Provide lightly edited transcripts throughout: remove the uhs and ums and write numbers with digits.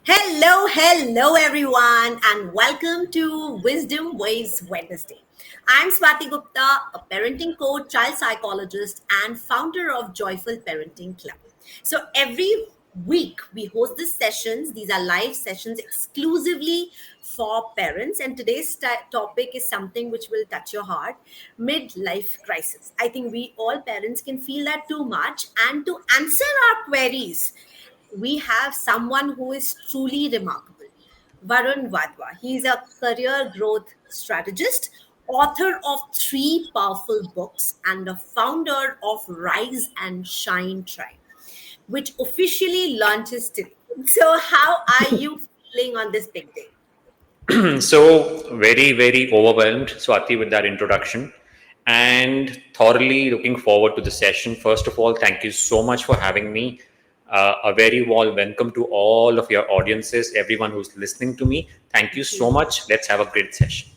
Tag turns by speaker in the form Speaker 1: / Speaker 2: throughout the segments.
Speaker 1: Hello everyone, and welcome to Wisdom Waves Wednesday. I'm Swati Gupta, a parenting coach, child psychologist, and founder of Joyful Parenting Club. So every week we host these sessions. These are live sessions exclusively for parents, and today's topic is something which will touch your heart: midlife crisis. I think we all parents can feel that too much, and to answer our queries we have someone who is truly remarkable. Varun Vadwa. He is a career growth strategist, author of three powerful books, and the founder of Rise and Shine Tribe, which officially launches today. So, how are you feeling on this big day?
Speaker 2: So very overwhelmed, Swati, with that introduction, and thoroughly looking forward to the session. First of all, thank you so much for having me. A very warm welcome to all of your audiences, everyone who's listening to me. Thank you
Speaker 1: Thank
Speaker 2: so
Speaker 1: you.
Speaker 2: much. Let's have a great session.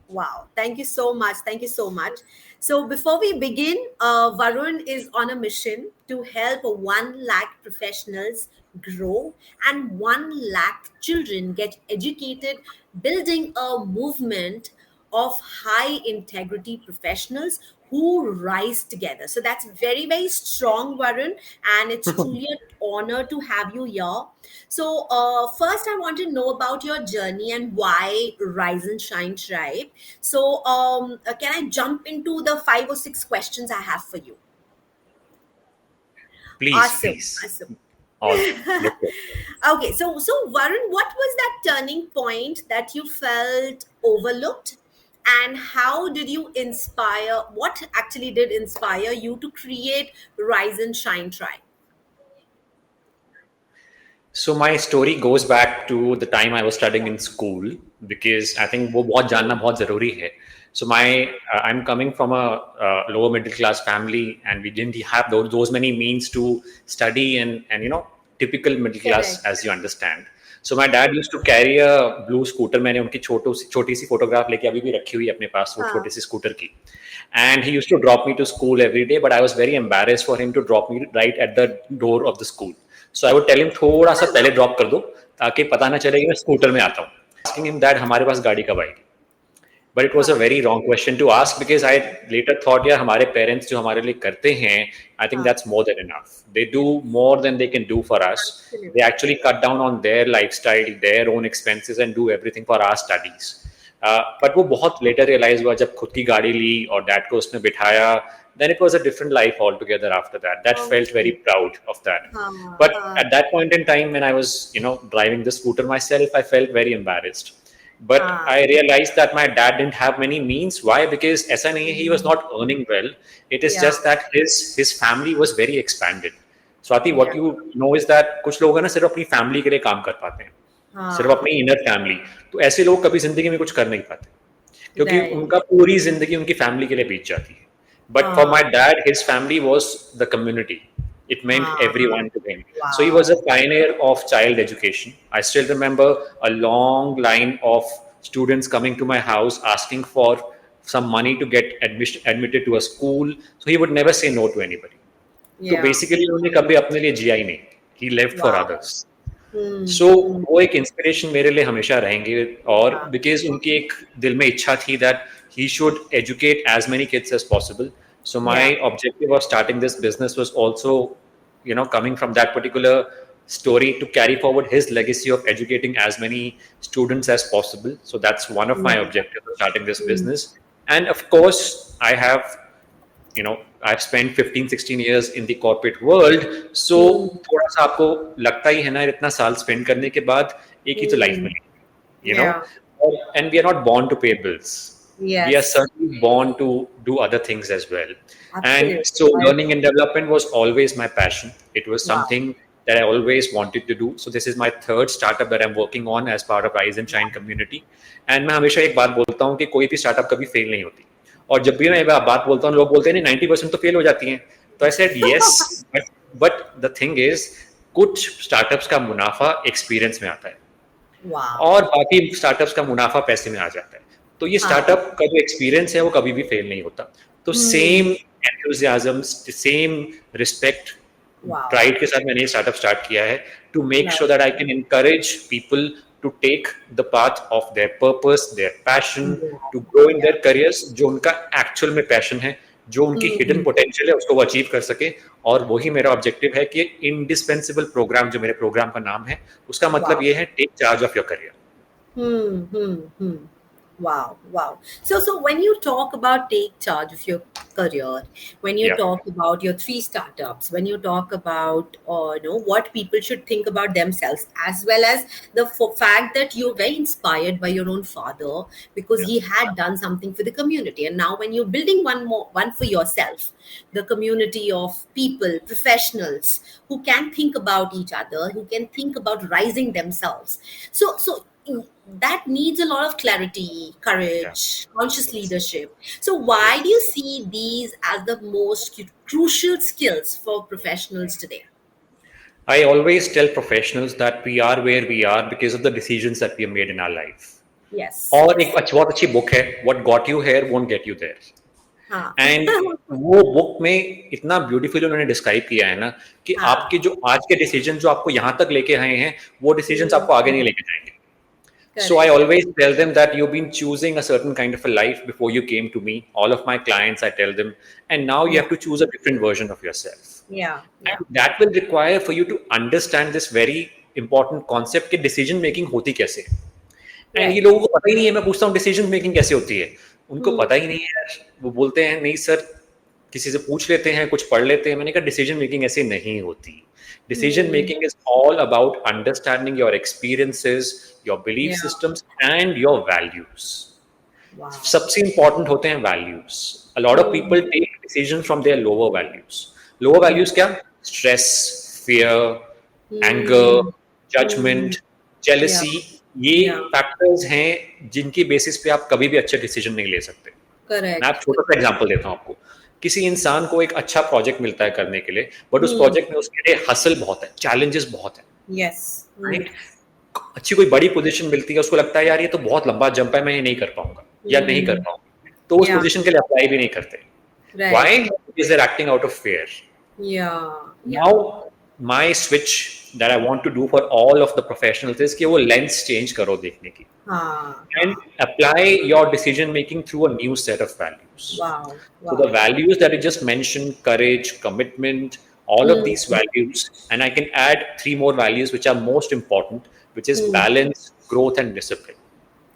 Speaker 1: Wow, thank you so much. Thank you so much. So, before we begin, Varun is on a mission to help 1 lakh professionals grow and 1 lakh children get educated, building a movement of high integrity professionals who rise together. So that's very strong, Varun, and it's truly an honor to have you here. So first, I want to know about your journey and why Rise and Shine Tribe. So can I jump into the 5 or 6 questions I have for you?
Speaker 2: Please,
Speaker 1: Awesome,
Speaker 2: please.
Speaker 1: awesome.
Speaker 2: All let's go.
Speaker 1: Okay, so Varun, what was that turning point that you felt overlooked, and how did you inspire? What actually did inspire you to create Rise and Shine Tribe?
Speaker 2: So my story goes back to the time I was studying in school because I think वो बहुत जानना बहुत ज़रूरी है. So I'm coming from a lower middle class family, and we didn't have those many means to study and typical middle class,
Speaker 1: Correct.
Speaker 2: as you understand. So my dad used to carry a blue scooter. मैंने उनकी छोटी सी photograph लेके अभी भी रखी हुई है अपने पास, वो
Speaker 1: हाँ.
Speaker 2: छोटी सी स्कूटर की. And he used to drop me to school every day, but I was very embarrassed for him to drop me right at the door of the school. So I would tell him थोड़ा सा पहले drop कर दो ताकि पता ना चले कि मैं स्कूटर में आता हूँ. Asking him that हमारे पास गाड़ी कब आएगी. But it was a
Speaker 1: हाँ.
Speaker 2: very wrong question to ask because I later thought यार हमारे parents जो हमारे लिए करते हैं, I think
Speaker 1: हाँ.
Speaker 2: that's more than enough. They do more than they can do for us. They
Speaker 1: Absolutely.
Speaker 2: actually cut down on their lifestyle, their own expenses, and do everything for our studies. But वो बहुत later realize हुआ जब खुद की गाड़ी ली और dad को उसमें बिठाया. Then it was a different life altogether after that. That felt very
Speaker 1: Okay.
Speaker 2: proud of that.
Speaker 1: हाँ.
Speaker 2: But
Speaker 1: हाँ.
Speaker 2: at that point in time, when I was, driving the scooter myself, I felt very embarrassed. But
Speaker 1: हाँ.
Speaker 2: I realized that my dad didn't have many means. Why? Because ऐसा नहीं है, he was not earning well. It is
Speaker 1: Yeah.
Speaker 2: just that his family was very expanded. Swati,
Speaker 1: Yeah.
Speaker 2: what you know is that कुछ लोग हैं ना सिर्फ अपनी family के लिए काम कर पाते हैं, सिर्फ
Speaker 1: हाँ.
Speaker 2: अपनी इनर फैमिली. तो ऐसे लोग कभी जिंदगी में कुछ कर नहीं पाते क्योंकि
Speaker 1: Right.
Speaker 2: उनका पूरी जिंदगी उनकी फैमिली के लिए बीत जाती है. But for my
Speaker 1: हाँ.
Speaker 2: dad, his family was the community. It meant
Speaker 1: हाँ.
Speaker 2: everyone to him. So he was a
Speaker 1: Wow.
Speaker 2: pioneer of child education. I still remember a long line of students coming to my house asking for some money to get admitted to a school. So he would never say no to anybody. तो
Speaker 1: Yeah.
Speaker 2: Basically उन्होंने कभी अपने लिए जिया ही नहीं. He lived for
Speaker 1: Wow.
Speaker 2: others.
Speaker 1: Hmm.
Speaker 2: सो वो एक inspiration मेरे लिए हमेशा रहेंगे. और
Speaker 1: Yeah.
Speaker 2: बिकॉज उनकी एक दिल में इच्छा थी that he should educate as many kids as possible. So my
Speaker 1: Yeah.
Speaker 2: objective of starting this business was also, coming from that particular story to carry forward his legacy of educating as many students as possible. So that's one of my
Speaker 1: Yeah.
Speaker 2: objectives of starting this
Speaker 1: Hmm.
Speaker 2: business. And of course, I have I've spent 15-16 years in the corporate world. So
Speaker 1: Hmm.
Speaker 2: थोड़ा सा आपको लगता ही है ना इतना साल spend करने के बाद एक ही तो लाइफ
Speaker 1: Hmm.
Speaker 2: मिली,
Speaker 1: Yeah.
Speaker 2: and we are not born to pay bills. We are
Speaker 1: Yes.
Speaker 2: certainly born to do other things as well. And
Speaker 1: Absolutely.
Speaker 2: so
Speaker 1: I
Speaker 2: learning
Speaker 1: agree.
Speaker 2: and development was always my passion. It was
Speaker 1: Wow.
Speaker 2: something that I always wanted to do. So this is my third startup that I'm working on as part of Rise and Shine community. And मैं हमेशा एक बात बोलता हूँ कि कोई भी startup कभी फेल नहीं होती. और जब भी मैं बात बोलता हूँ लोग बोलते हैं नहीं 90% तो फेल हो जाती हैं. तो I said yes, but the thing is कुछ स्टार्टअप्स का मुनाफा एक्सपीरियंस में आता है
Speaker 1: Wow.
Speaker 2: और बाकी स्टार्टअप्स का मुनाफा पैसे में आ जाता है. तो ये
Speaker 1: हाँ.
Speaker 2: स्टार्टअप का जो एक्सपीरियंस है वो कभी भी फेल नहीं होता. तो
Speaker 1: Hmm.
Speaker 2: Same enthusiasm, same respect
Speaker 1: Wow.
Speaker 2: Pride के साथ मैंने ये स्टार्टअप स्टार्ट किया है to make sure
Speaker 1: Nice.
Speaker 2: That I can encourage people to take the path of their purpose, their passion,
Speaker 1: Yeah.
Speaker 2: to grow in
Speaker 1: Yeah.
Speaker 2: their careers, जो उनका actual में passion है, जो उनकी हिडन
Speaker 1: Mm.
Speaker 2: पोटेंशियल है उसको वो अचीव कर सके। और वही मेरा ऑब्जेक्टिव है कि इंडिस्पेंसिबल प्रोग्राम जो मेरे प्रोग्राम का नाम है उसका मतलब
Speaker 1: Wow.
Speaker 2: ये है take charge of your career.
Speaker 1: Hmm, hmm, hmm. Wow, wow. So when you talk about take charge of your career, when you
Speaker 2: या
Speaker 1: talk about your three startups, when you talk about what people should think about themselves, as well as the fact that you're very inspired by your own father because
Speaker 2: या
Speaker 1: he had done something for the community, and now when you're building one for yourself, the community of people, professionals who can think about each other, who can think about rising themselves. So that needs a lot of clarity,
Speaker 2: या
Speaker 1: courage, conscious leadership. So, why do you see these as the most crucial skills for professionals today?
Speaker 2: I always tell professionals that we are where we are because of the decisions that we have made in our life.
Speaker 1: Yes,
Speaker 2: और एक
Speaker 1: yes.
Speaker 2: बहुत अच्छी book है what got you here won't get you there.
Speaker 1: Huh.
Speaker 2: And वो book में इतना beautifully उन्होंने describe किया है ना कि
Speaker 1: Huh.
Speaker 2: आपके जो आज के डिसीजन जो आपको यहाँ तक लेके आए हैं वो डिसीजन आपको आगे नहीं
Speaker 1: Mhm.
Speaker 2: लेके जाएंगे। So I
Speaker 1: Correct.
Speaker 2: always tell them that you've been choosing a certain kind of a life before you came to me. All of my clients, I tell them, and now you
Speaker 1: Yeah,
Speaker 2: have to choose a different version of yourself.
Speaker 1: yeah, yeah.
Speaker 2: And that will require for you to understand this very important concept कि decision making होती कैसे है। And ये
Speaker 1: Right.
Speaker 2: लोगों को पता ही नहीं है। मैं पूछता हूँ डिसीजन मेकिंग कैसे होती है, उनको
Speaker 1: Hmm.
Speaker 2: पता ही नहीं है यार। वो बोलते हैं नहीं सर, किसी से पूछ लेते हैं, कुछ पढ़ लेते हैं। मैंने कहा डिसीजन मेकिंग ऐसे नहीं होती। Decision
Speaker 1: Hmm.
Speaker 2: Making is all about understanding your experiences, your belief
Speaker 1: Yeah.
Speaker 2: Systems and your values.
Speaker 1: Wow.
Speaker 2: सबसे इंपॉर्टेंट होते हैं values. A lot of
Speaker 1: Hmm.
Speaker 2: People take decision from their lower values. Lower
Speaker 1: Yeah.
Speaker 2: Values क्या? Stress, fear, anger,
Speaker 1: Hmm. Hmm.
Speaker 2: Judgement,
Speaker 1: Yeah.
Speaker 2: Jealousy. ये
Speaker 1: Yeah.
Speaker 2: Factors हैं जिनकी basis पे आप कभी भी अच्छे डिसीजन नहीं ले सकते। मैं आप
Speaker 1: Correct.
Speaker 2: छोटा सा एग्जांपल देता हूँ आपको। किसी इंसान को एक अच्छा प्रोजेक्ट मिलता है करने के लिए, बट उस
Speaker 1: Hmm.
Speaker 2: प्रोजेक्ट में उसके लिए हसल बहुत है, चैलेंजेस बहुत है,
Speaker 1: Yes. Hmm.
Speaker 2: राइट? अच्छी कोई बड़ी पोजीशन मिलती है, उसको लगता है यार ये तो बहुत लंबा जंप है, मैं ये नहीं कर पाऊंगा या नहीं कर
Speaker 1: Hmm.
Speaker 2: पाऊंगा, तो उस
Speaker 1: Yeah.
Speaker 2: पोजीशन के लिए अप्लाई भी नहीं करते।
Speaker 1: Right.
Speaker 2: Why? Because they are acting out of fear.
Speaker 1: Yeah. Yeah.
Speaker 2: Now my switch that I want to do for all of the professionals is कि वो lens change करो देखने की,
Speaker 1: हाँ,
Speaker 2: and
Speaker 1: हाँ.
Speaker 2: apply your decision making through a new set of values.
Speaker 1: Wow,
Speaker 2: So the
Speaker 1: wow.
Speaker 2: values that you just mentioned, courage, commitment, all of
Speaker 1: Hmm.
Speaker 2: these values, and I can add three more values which are most important, which is
Speaker 1: Hmm.
Speaker 2: balance, growth, and discipline.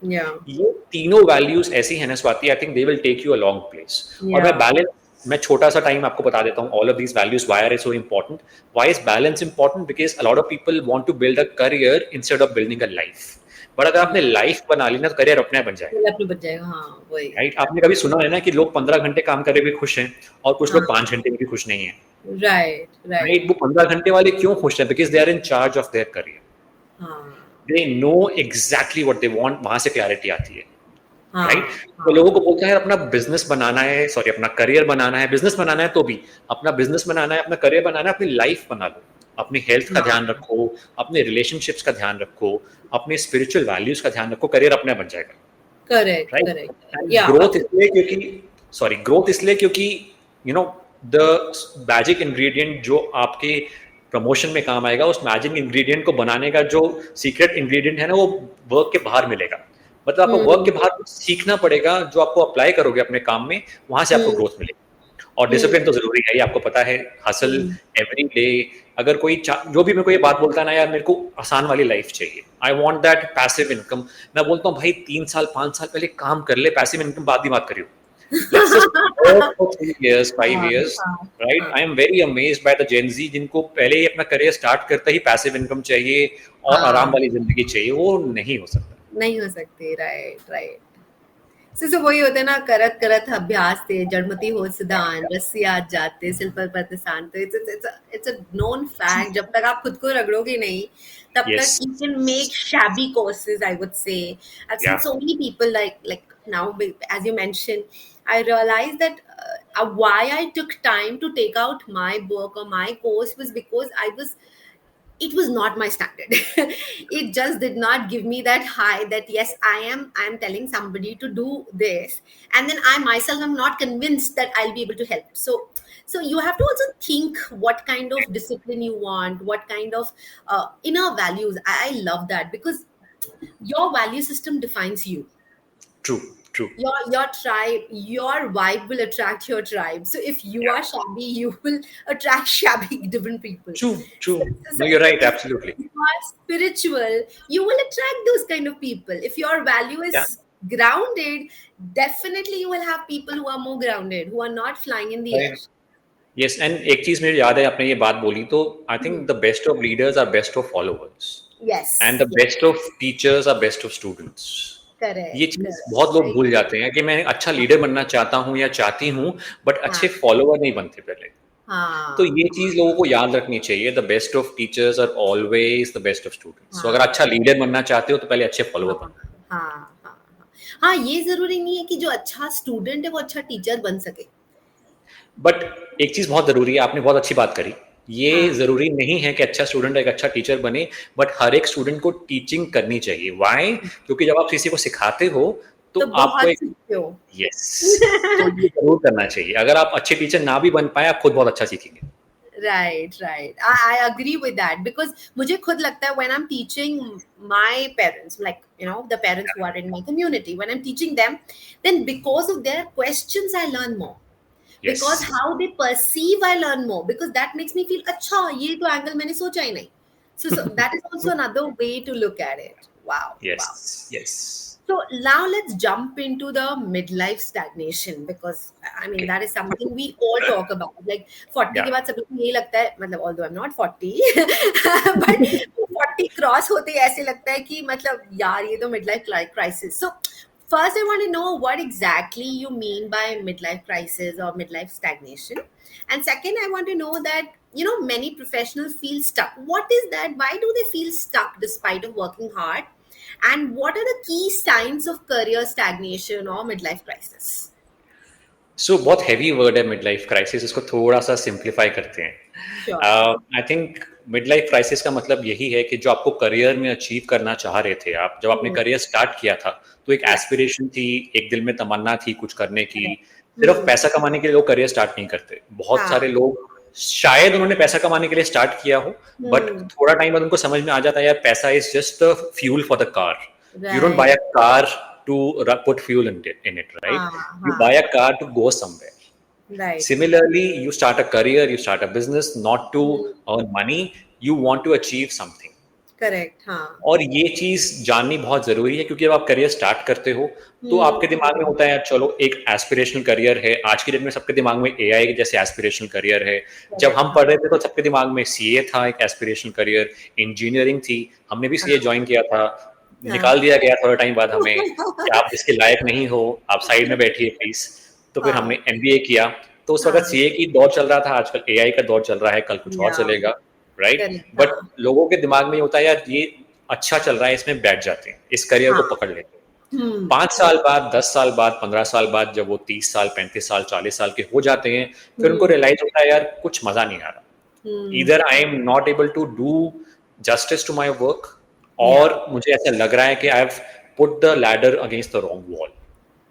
Speaker 1: Yeah.
Speaker 2: ये तीनों values ऐसी हैं ना Swati, I think they will take you a long place. और
Speaker 1: Yeah.
Speaker 2: मैं छोटा सा time आपको बता देता हूँ। All of these values why are so important? Why is balance important? Because a lot of people want to build a career instead of building a life. But अगर आपने लाइफ बना ली ना तो करियर अपने आप बन जाएगा,
Speaker 1: फिर अपनी बच जाएगा, हाँ, वही.
Speaker 2: राइट? आपने कभी सुना है ना कि लोग 15 घंटे काम करे भी खुश हैं और कुछ लोग
Speaker 1: हाँ.
Speaker 2: 5 घंटे में भी खुश नहीं है,
Speaker 1: Right, right.
Speaker 2: राइट? वो 15 घंटे वाले क्यों खुश हैं? Because they are in charge of their career,
Speaker 1: हाँ,
Speaker 2: they know exactly what they want, वहां से क्लैरिटी आती है, राइट?
Speaker 1: हाँ,
Speaker 2: तो लोगों
Speaker 1: हाँ.
Speaker 2: को बोलते हैं यार अपना बिजनेस बनाना है, सॉरी अपना करियर बनाना है। बिजनेस बनाना है तो भी अपना बिजनेस बनाना है, अपना करियर बनाना है, अपनी लाइफ बना लो, अपनी हेल्थ का ध्यान
Speaker 1: हाँ.
Speaker 2: रखो, अपने रिलेशनशिप्स का ध्यान रखो, अपने स्पिरिचुअल वैल्यूज का ध्यान रखो, करियर अपने बन जाएगा,
Speaker 1: Correct,
Speaker 2: right?
Speaker 1: correct.
Speaker 2: And
Speaker 1: Yeah.
Speaker 2: Growth इसलिए क्योंकि you know the magic ingredient जो आपके प्रमोशन में काम आएगा, उस मैजिक इंग्रेडिएंट को बनाने का जो सीक्रेट इंग्रेडिएंट है ना, वो वर्क के बाहर मिलेगा। मतलब आपको वर्क के
Speaker 1: Hmm.
Speaker 2: बाहर कुछ सीखना पड़ेगा, जो आपको अप्लाई करोगे अपने काम में, वहां से आपको
Speaker 1: Hmm.
Speaker 2: ग्रोथ मिलेगी। और
Speaker 1: Hmm.
Speaker 2: डिसिप्लिन तो जरूरी है ही, आपको पता है, हसल
Speaker 1: Hmm.
Speaker 2: Every day. अगर कोई जो भी मेरे को ये बात बोलता है ना यार मेरे को आसान वाली लाइफ चाहिए, I want that passive income, मैं बोलता हूँ भाई 3 साल 5 साल पहले काम कर ले, पैसिव इनकम बाद की बात करियो। Let's just work for 3 years 5
Speaker 1: हाँ,
Speaker 2: years,
Speaker 1: हाँ,
Speaker 2: राइट?
Speaker 1: हाँ,
Speaker 2: I am very amazed by the Gen Z जिनको पहले ही अपना करियर स्टार्ट करते ही पैसिव इनकम चाहिए और आराम
Speaker 1: हाँ.
Speaker 2: वाली जिंदगी चाहिए, वो नहीं हो सकता।
Speaker 1: नहीं हो सकती, राइट, राइट. सो वही होते हैं ना, करत करत अभ्यास थे जड़मती हो सुदान, रस्सी आज जाते सिल पर प्रतिसान. तो इट्स अ नोन फैक्ट, जब तक आप खुद को रगड़ोगे नहीं तब तक
Speaker 2: yes,
Speaker 1: you can make shabby courses, I would say. I've
Speaker 2: या
Speaker 1: seen so many people like now, as you mentioned, I realized that why I took time to take out my book or my course was because I was it was not my standard. It just did not give me that high that yes, I am telling somebody to do this, and then I myself am not convinced that I'll be able to help. So you have to also think what kind of discipline you want, what kind of inner values. I love that, because your value system defines you.
Speaker 2: True, true.
Speaker 1: Your tribe, your vibe will attract your tribe. So if you
Speaker 2: Yeah.
Speaker 1: are shabby, you will attract shabby different people.
Speaker 2: True,
Speaker 1: So,
Speaker 2: true.
Speaker 1: so
Speaker 2: No, you're right.
Speaker 1: if
Speaker 2: Absolutely.
Speaker 1: you are spiritual, you will attract those kind of people. If your value
Speaker 2: Yeah.
Speaker 1: is grounded, definitely you will have people who are more grounded, who are not flying in the air.
Speaker 2: Yes, and एक चीज मुझे याद है आपने ये बात बोली तो I
Speaker 1: Hmm.
Speaker 2: Think the best of leaders are best of followers and
Speaker 1: Yes,
Speaker 2: the
Speaker 1: yes,
Speaker 2: best of teachers are best of students. ये
Speaker 1: correct,
Speaker 2: चीज
Speaker 1: correct.
Speaker 2: बहुत लोग
Speaker 1: Right.
Speaker 2: भूल जाते हैं कि मैं अच्छा लीडर बनना चाहता हूँ या चाहती हूँ, बट अच्छे
Speaker 1: हाँ,
Speaker 2: फॉलोअर नहीं बनते पहले. तो
Speaker 1: हाँ,
Speaker 2: ये चीज लोगों को याद रखनी चाहिए. The best of teachers are always the best of students. So अगर
Speaker 1: हाँ,
Speaker 2: अच्छा लीडर बनना चाहते हो तो पहले अच्छे
Speaker 1: हाँ,
Speaker 2: फॉलोअर बनो.
Speaker 1: हाँ, हाँ, हाँ. हाँ, ये जरूरी नहीं है कि जो अच्छा स्टूडेंट है वो अच्छा टीचर बन सके.
Speaker 2: बट एक चीज बहुत जरूरी है, आपने बहुत अच्छी बात करी. ये
Speaker 1: हाँ,
Speaker 2: जरूरी नहीं है कि अच्छा स्टूडेंट एक अच्छा टीचर बने, बट हर एक स्टूडेंट को टीचिंग करनी चाहिए. व्हाई? क्योंकि जब आप किसी को सिखाते हो तो
Speaker 1: तो
Speaker 2: आपको
Speaker 1: बहुत
Speaker 2: एक
Speaker 1: सीखते हो.
Speaker 2: यस, तो ये जरूर करना चाहिए. अगर आप अच्छे टीचर ना भी बन पाए, आप खुद बहुत अच्छा सीखेंगे.
Speaker 1: Right, right. I agree with that, because मुझे खुद लगता है when I'm teaching my parents, like the parents who are in my community, when I'm teaching them, then because of their questions I learn more. Because
Speaker 2: yes,
Speaker 1: how they perceive I learn more, because that makes me feel अच्छा ये तो angle मैंने सोचा ही नहीं. So that is also another way to look at it. Wow,
Speaker 2: yes,
Speaker 1: wow.
Speaker 2: Yes.
Speaker 1: So now let's jump into the midlife stagnation, because I mean
Speaker 2: okay.
Speaker 1: that is something we all talk about. Like 40
Speaker 2: या.
Speaker 1: के बाद सब लोग को यही लगता है, मतलब although I'm not 40, but 40 cross होते ही ऐसे लगता है कि मतलब यार ये तो midlife crisis. So first I want to know what exactly you mean by midlife crisis or midlife stagnation. And second, I want to know that many professionals feel stuck. What is that? Why do they feel stuck despite of working hard? And what are the key signs of career stagnation or midlife crisis?
Speaker 2: सो बहुत heavy word है mid life crisis. इसको थोड़ा सा simplify करते हैं.
Speaker 1: Sure.
Speaker 2: I think mid life crisis का मतलब यही है कि जो आपको करियर में अचीव करना चाह रहे थे, आप जब आपने करियर स्टार्ट किया था तो एक
Speaker 1: Yeah.
Speaker 2: एस्पिरेशन थी, एक दिल में तमन्ना थी कुछ करने की.
Speaker 1: Correct.
Speaker 2: सिर्फ पैसा कमाने के लिए लोग करियर स्टार्ट नहीं करते. बहुत
Speaker 1: हाँ.
Speaker 2: सारे लोग शायद उन्होंने पैसा कमाने के लिए स्टार्ट किया हो, बट थोड़ा टाइम बाद उनको समझ में आ जाता है यार पैसा is just the fuel for the car. You don't buy a car to put fuel in it, right? You buy a car to go somewhere.
Speaker 1: Right.
Speaker 2: Similarly, you start a career, you start a business not to earn money, you want to achieve something.
Speaker 1: Correct. हाँ.
Speaker 2: और ये चीज जाननी बहुत जरूरी है, क्योंकि जब आप करियर स्टार्ट करते हो तो आपके दिमाग में होता है यार चलो एक एस्पिरेशनल करियर है. आज की डेट में सबके दिमाग में एआई जैसे एस्पिरेशनल करियर है. जब हम पढ़ रहे थे तो सबके दिमाग में सीए था एक एस्पिरेशनल करियर, इंजीनियरिंग थी. हमने भी सीए ज्वाइन किया था, निकाल दिया गया थोड़ा टाइम बाद हमें कि आप इसके लायक नहीं हो, आप साइड में बैठिए प्लीज. तो फिर हमने एमबीए किया. तो उस वक्त सीए की दौर चल रहा था, आजकल एआई का दौर चल रहा है, कल कुछ और चलेगा, राइट? बट लोगों के दिमाग में होता है यार ये अच्छा चल रहा है, इसमें बैठ जाते हैं, इस करियर को पकड़ लेते हैं. 5 साल बाद, 10 साल बाद, 15 साल बाद जब वो 30 साल, 35 साल, 40 साल के हो जाते हैं, फिर उनको रियलाइज होता है यार कुछ मजा नहीं आ रहा. Either I am not able to do justice to my work, और मुझे ऐसा लग रहा है कि I have put the ladder against the wrong wall.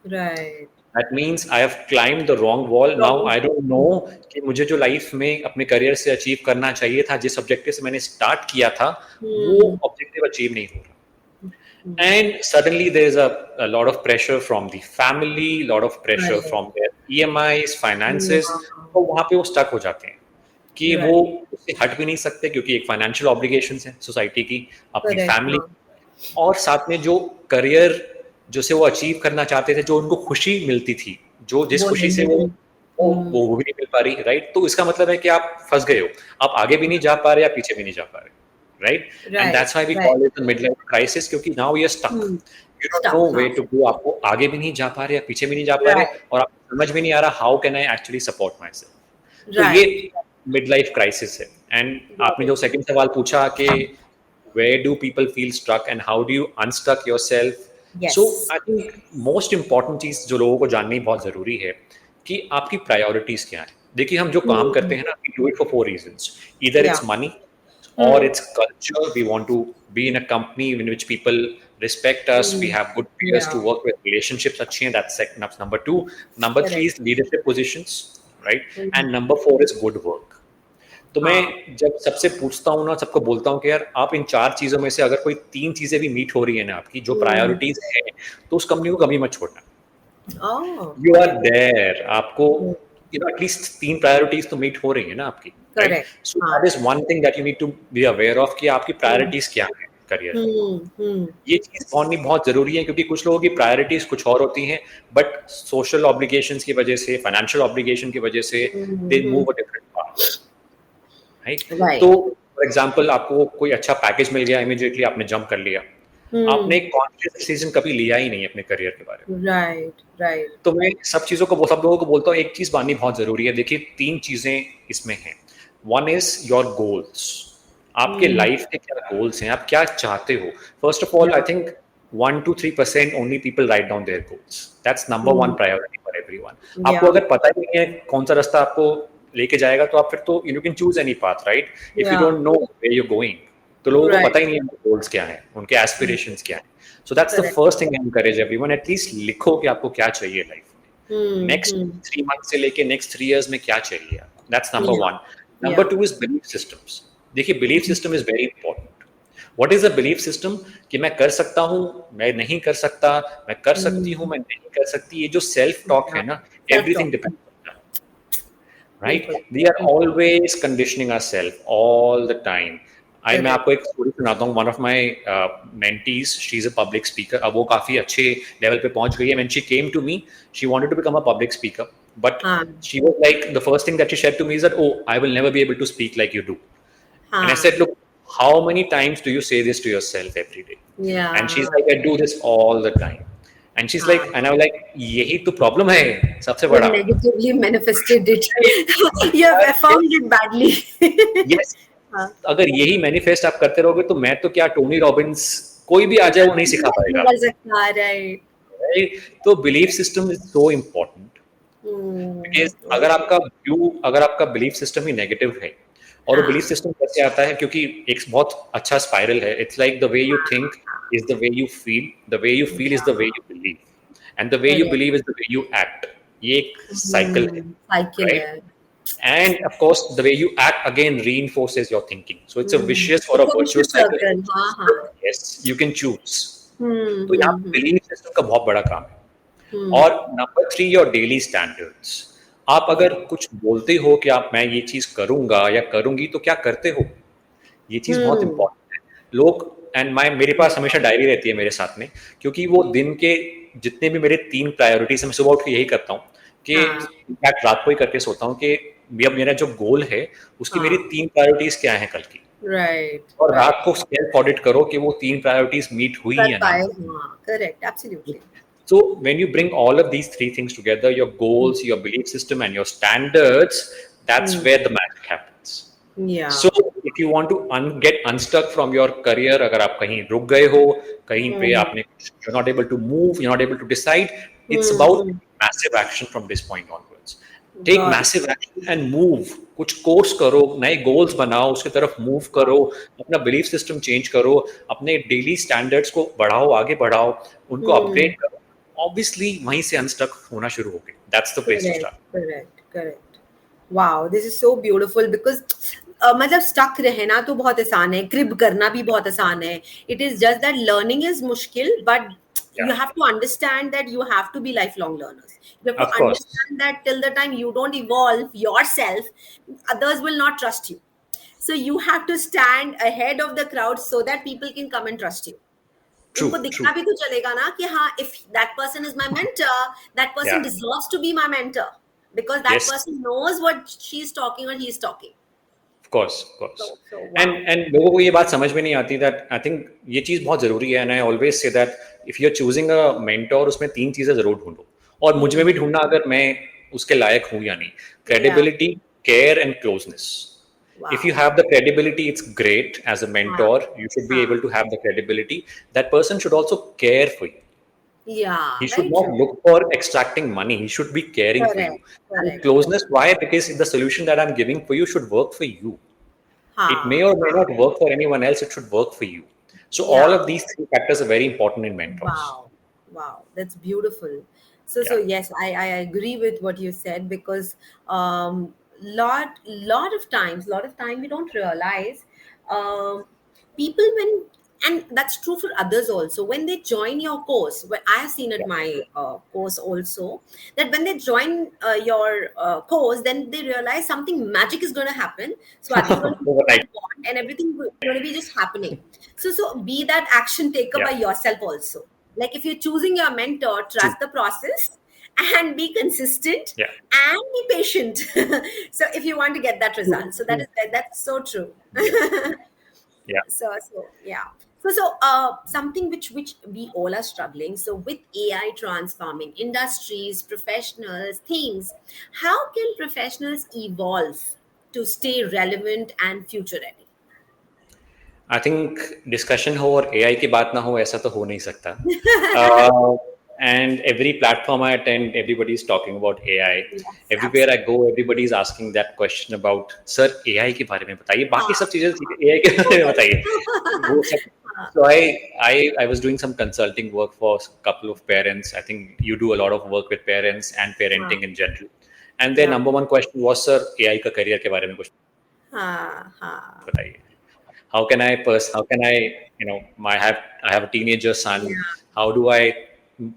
Speaker 1: Right.
Speaker 2: That means I have climbed the wrong wall. Now I don't know कि मुझे जो लाइफ में अपने करियर से अचीव करना चाहिए था, जिस ऑब्जेक्टिव से मैंने स्टार्ट किया था, वो ऑब्जेक्टिव अचीव नहीं हो रहा. And suddenly there is a lot of pressure from the family, lot of pressure from their EMIs, finances. तो वहाँ पे वो स्टक हो जाते हैं कि वो उससे हट भी नहीं सकते, क्योंकि एक फाइनेंशियल ऑब्लिगेशंस है सोसाइटी की, अपनी फैमिली, और साथ में जो करियर जो से वो अचीव करना चाहते थे, जो उनको खुशी मिलती थी, जो जिस खुशी से वो भी नहीं मिल पा रही, राइट? तो इसका मतलब है कि आप फंस गए हो, आप आगे भी नहीं जा पा रहे, आप पीछे भी नहीं जा पा रहे, right? And that's why we call it the mid life crisis, क्योंकि now you are stuck, you don't know way to go. आपको आगे भी नहीं जा पा रहे, पीछे भी नहीं जा पा रहे, और आपको समझ में नहीं आ रहा how can I actually support my self. तो ये मिड लाइफ क्राइसिस है. एंड आपने जो सेकंड सवाल पूछा कि where do people feel stuck and how do you unstuck yourself?
Speaker 1: Yes.
Speaker 2: So I think most important चीज जो लोगों को जाननी बहुत जरूरी है कि आपकी प्रायोरिटीज क्या है. देखिए हम जो काम करते हैं ना, we do it for 4 reasons. Either it's money, or
Speaker 1: Hmm.
Speaker 2: it's culture. We want to be in a company in which people respect us. We
Speaker 1: Hmm.
Speaker 2: have good peers to
Speaker 1: Yeah.
Speaker 2: work with. Relationships अच्छे हैं. That's number two. Number three
Speaker 1: Correct.
Speaker 2: is leadership positions, right?
Speaker 1: Hmm.
Speaker 2: And number four is good work. तो मैं
Speaker 1: हाँ.
Speaker 2: जब सबसे पूछता हूँ ना, सबको बोलता हूँ कि यार आप इन चार चीज़ों में से अगर कोई तीन चीज़ें भी मीट हो रही है ना आपकी जो
Speaker 1: Hmm.
Speaker 2: प्रायोरिटीज है, तो उस कंपनी को कभी मत छोड़ना.
Speaker 1: Oh.
Speaker 2: यू आर देयर, आपको
Speaker 1: Hmm.
Speaker 2: एटलीस्ट तीन प्रायोरिटीज तो मीट हो रही है ना आपकी, राइट?
Speaker 1: Correct.
Speaker 2: सो
Speaker 1: हाँ.
Speaker 2: That is one thing that you need to be aware of कि आपकी
Speaker 1: Hmm.
Speaker 2: प्रायोरिटीज क्या है करियर में.
Speaker 1: Hmm.
Speaker 2: ये चीज होनी बहुत जरूरी है क्योंकि कुछ लोगों की प्रायोरिटीज कुछ और होती हैं, बट सोशल ऑब्लिगेशंस की वजह से, फाइनेंशियल ऑब्लिगेशन की वजह से दे
Speaker 1: Hmm.
Speaker 2: Move a different path, right?
Speaker 1: Right.
Speaker 2: तो फॉर एग्जाम्पल आपको कोई अच्छा पैकेज मिल गया, इमीडिएटली आपने जंप कर लिया. आपने
Speaker 1: Hmm.
Speaker 2: एक कॉन्शियस डिसीजन कभी लिया ही नहीं अपने करियर के बारे में.
Speaker 1: Right. Right.
Speaker 2: तो मैं सब लोगों को बोलता हूँ एक चीज माननी बहुत जरूरी है. देखिए तीन चीजें इसमें हैं. One is your goals. आपके
Speaker 1: Hmm.
Speaker 2: लाइफ के क्या गोल्स हैं, आप क्या चाहते हो. First of all I
Speaker 1: Yeah.
Speaker 2: Think 1 to 3% only people write down their goals. That's number one
Speaker 1: Hmm.
Speaker 2: Priority for everyone. आपको
Speaker 1: Yeah.
Speaker 2: अगर पता ही नहीं है कौन सा रास्ता आपको लेके जाएगा, तो आप फिर तो you can choose any path, right? If you
Speaker 1: Yeah.
Speaker 2: Don't know where you going, तो लोगों को
Speaker 1: Right.
Speaker 2: पता ही नहीं है उनके गोल्स क्या है, उनके
Speaker 1: Hmm.
Speaker 2: एस्पिरेशंस क्या है. So that's the
Speaker 1: Correct.
Speaker 2: First thing I encourage everyone. At least लिखो कि आपको क्या चाहिए लाइफ में.
Speaker 1: Hmm.
Speaker 2: Next
Speaker 1: Hmm.
Speaker 2: 3 मंथ से लेके नेक्स्ट 3 इयर्स में क्या चाहिए आपको. That's number
Speaker 1: Yeah.
Speaker 2: One. Number
Speaker 1: Yeah.
Speaker 2: Two is belief systems. देखिए belief system is very important. What is a belief system? कि मैं कर सकता हूँ, मैं नहीं कर सकता, मैं कर सकती हूँ,
Speaker 1: Hmm.
Speaker 2: मैं नहीं कर सकती. ये जो सेल्फ टॉक
Speaker 1: Yeah.
Speaker 2: है ना,
Speaker 1: Self-talk.
Speaker 2: Everything depends on that,
Speaker 1: बिल्कुल.
Speaker 2: Right? We are always conditioning ourselves all the time. मैं
Speaker 1: Correct.
Speaker 2: आपको एक स्टोरी सुनाता हूँ. One of my mentees, she is a public speaker. अब वो काफी अच्छे लेवल पे पहुंच गई है. When she came to me, she wanted to become a public speaker, but
Speaker 1: हाँ.
Speaker 2: she was like, the first thing that she said to me is that, oh, I will never be able to speak like you do. And I
Speaker 1: हाँ.
Speaker 2: said, look, how many times do you say this to yourself every day? And she's
Speaker 1: Yeah.
Speaker 2: like, I do this all the time. And she's like,
Speaker 1: हाँ.
Speaker 2: and I was like, यही तो problem है सबसे
Speaker 1: You
Speaker 2: बड़ा.
Speaker 1: negatively manifested it.
Speaker 2: Right?
Speaker 1: You have affirmed it badly.
Speaker 2: Yes.
Speaker 1: हाँ.
Speaker 2: अगर यही manifest आप करते रहोगे तो मैं तो क्या, टोनी रॉबिन्स कोई भी आ जाए वो नहीं सिखा पाएगा,
Speaker 1: नहीं कर सकता. Right.
Speaker 2: right? तो belief system is so important.
Speaker 1: Hmm.
Speaker 2: Because अगर आपका बिलीफ सिस्टम ही नेगेटिव है, और वो
Speaker 1: हाँ.
Speaker 2: बिलीफ सिस्टम कैसे आता है, क्योंकि एक बहुत अच्छा स्पाइरल है. It's like the way you think is the way you feel, the way you feel is the way you believe, and the way you
Speaker 1: Correct.
Speaker 2: Believe is the way you act. ये एक cycle है,
Speaker 1: Cycle
Speaker 2: right?
Speaker 1: है.
Speaker 2: And of course the way you act again reinforces your thinking, so it's a vicious or a
Speaker 1: It's a
Speaker 2: virtuous
Speaker 1: vicious
Speaker 2: cycle.
Speaker 1: circle. हाँ हाँ.
Speaker 2: Yes, you can choose.
Speaker 1: Hmm.
Speaker 2: तो यहाँ belief system का बहुत बड़ा काम है.
Speaker 1: Hmm.
Speaker 2: और नंबर 3, योर डेली स्टैंडर्ड्स. आप अगर कुछ बोलते हो कि आप मैं ये चीज करूंगा या करूंगी, तो क्या करते हो, ये चीज बहुत इंपॉर्टेंट है. लोग एंड मेरे पास हमेशा डायरी रहती है मेरे साथ में, क्योंकि वो दिन के जितने भी मेरे 3 प्रायोरिटीज, मैं सुबह उठ के यही करता हूँ कि
Speaker 1: हाँ.
Speaker 2: इनफैक्ट रात को ही करके सोता हूँ कि मेरा जो गोल है उसकी
Speaker 1: हाँ.
Speaker 2: मेरी 3 प्रायोरिटीज क्या है कल की,
Speaker 1: Right.
Speaker 2: और
Speaker 1: Right.
Speaker 2: रात को सेल्फ ऑडिट करो कि वो 3 प्रायोरिटीज मीट हुई
Speaker 1: कर
Speaker 2: या
Speaker 1: पाए.
Speaker 2: नहीं.
Speaker 1: हाँ. Correct. Absolutely.
Speaker 2: So when you bring all of these 3 things together, your goals, your belief system, and your standards, that's where the magic happens.
Speaker 1: Yeah.
Speaker 2: So if you want to get unstuck from your career, अगर आप कहीं रुक गए हो, कहीं पे आपने, you're not able to move, you're not able to decide, it's about massive action from this point onwards. Take
Speaker 1: Got it.
Speaker 2: massive action and move. कुछ कोर्स करो, नए गोल्स बनाओ, उसके तरफ मूव करो, अपना बिलीफ सिस्टम चेंज करो, अपने डेली स्टैंडर्ड्स को बढ़ाओ, आगे बढ़ाओ, उनको अपग्रेड करो. Obviously वहीं से अनस्टक होना शुरू हो गए. That's the place to
Speaker 1: Correct.
Speaker 2: start.
Speaker 1: Correct. Correct. Wow, this is so beautiful because मतलब stuck रहना तो बहुत आसान है, crib करना भी बहुत आसान है. It is just that learning is मुश्किल, but you
Speaker 2: Yeah.
Speaker 1: have to understand that you have to be lifelong learners. You have
Speaker 2: Of
Speaker 1: to
Speaker 2: course.
Speaker 1: understand that till the time you don't evolve yourself, others will not trust you. So you have to stand ahead of the crowd so that people can come and trust you.
Speaker 2: True.
Speaker 1: उनको दिखना भी तो चलेगा ना कि हाँ, if that person is my mentor, that person
Speaker 2: Yeah.
Speaker 1: deserves to be my mentor because that
Speaker 2: Yes.
Speaker 1: person knows what she's talking or he's talking.
Speaker 2: Of course, of course.
Speaker 1: So, wow.
Speaker 2: And लोगों को ये बात समझ में नहीं आती that I think ये चीज़ बहुत ज़रूरी है. And I always say that if you're choosing a mentor, उसमें 3 चीज़ें ज़रूर ढूंढो, और मुझ में भी ढूंढना अगर मैं उसके लायक हूँ या नहीं. Credibility, care and closeness.
Speaker 1: Wow.
Speaker 2: If you have the credibility, it's great. As a mentor, you should be able to have the credibility. That person should also care for you.
Speaker 1: Yeah.
Speaker 2: He should
Speaker 1: very
Speaker 2: not
Speaker 1: true.
Speaker 2: look for extracting money. He should be caring for you.
Speaker 1: Correct.
Speaker 2: And
Speaker 1: Correct.
Speaker 2: closeness, why? Because the solution that I'm giving for you should work for you. It
Speaker 1: Ha,
Speaker 2: may or may
Speaker 1: ha.
Speaker 2: not work for anyone else, it should work for you. So all
Speaker 1: Yeah.
Speaker 2: of these three factors are very important in mentors.
Speaker 1: Wow. Wow. That's beautiful. So
Speaker 2: Yeah.
Speaker 1: yes, I agree with what you said because lot of time we don't realize um, people when and that's true for others also when they join your course. What I have seen at
Speaker 2: Yeah.
Speaker 1: my course also, that when they join your course, then they realize something magic is going to happen. Swati is going to push
Speaker 2: Overnight.
Speaker 1: that bond, and everything is going to be just happening. So be that action taker
Speaker 2: Yeah.
Speaker 1: by yourself also. Like if you're choosing your mentor,
Speaker 2: True.
Speaker 1: trust the process and be consistent
Speaker 2: Yeah.
Speaker 1: and be patient. So if you want to get that result, so
Speaker 2: True.
Speaker 1: that's so true.
Speaker 2: Yeah. Yeah.
Speaker 1: So yeah. Something which we all are struggling. So with AI transforming industries, professionals, things, how can professionals evolve to stay relevant and future ready?
Speaker 2: I think discussion हो और AI की बात ना हो ऐसा तो हो नहीं सकता. And every platform I attend, everybody is talking about AI.
Speaker 1: Yes,
Speaker 2: Everywhere I
Speaker 1: absolutely.
Speaker 2: go, everybody is asking that question about, sir, AI के बारे में बताइए, बाकी सब
Speaker 1: हाँ,
Speaker 2: चीजें ठीक है, AI के बारे में बताइए. वो सब.
Speaker 1: हाँ,
Speaker 2: So I was doing some consulting work for a couple of parents. I think you do a lot of work with parents and
Speaker 1: हाँ,
Speaker 2: parenting in general. And their
Speaker 1: yeah,
Speaker 2: number one question was, sir, AI का career के बारे में कुछ
Speaker 1: हाँ, हाँ,
Speaker 2: बताइए. How can I, I have a teenager son.
Speaker 1: yeah,
Speaker 2: How do I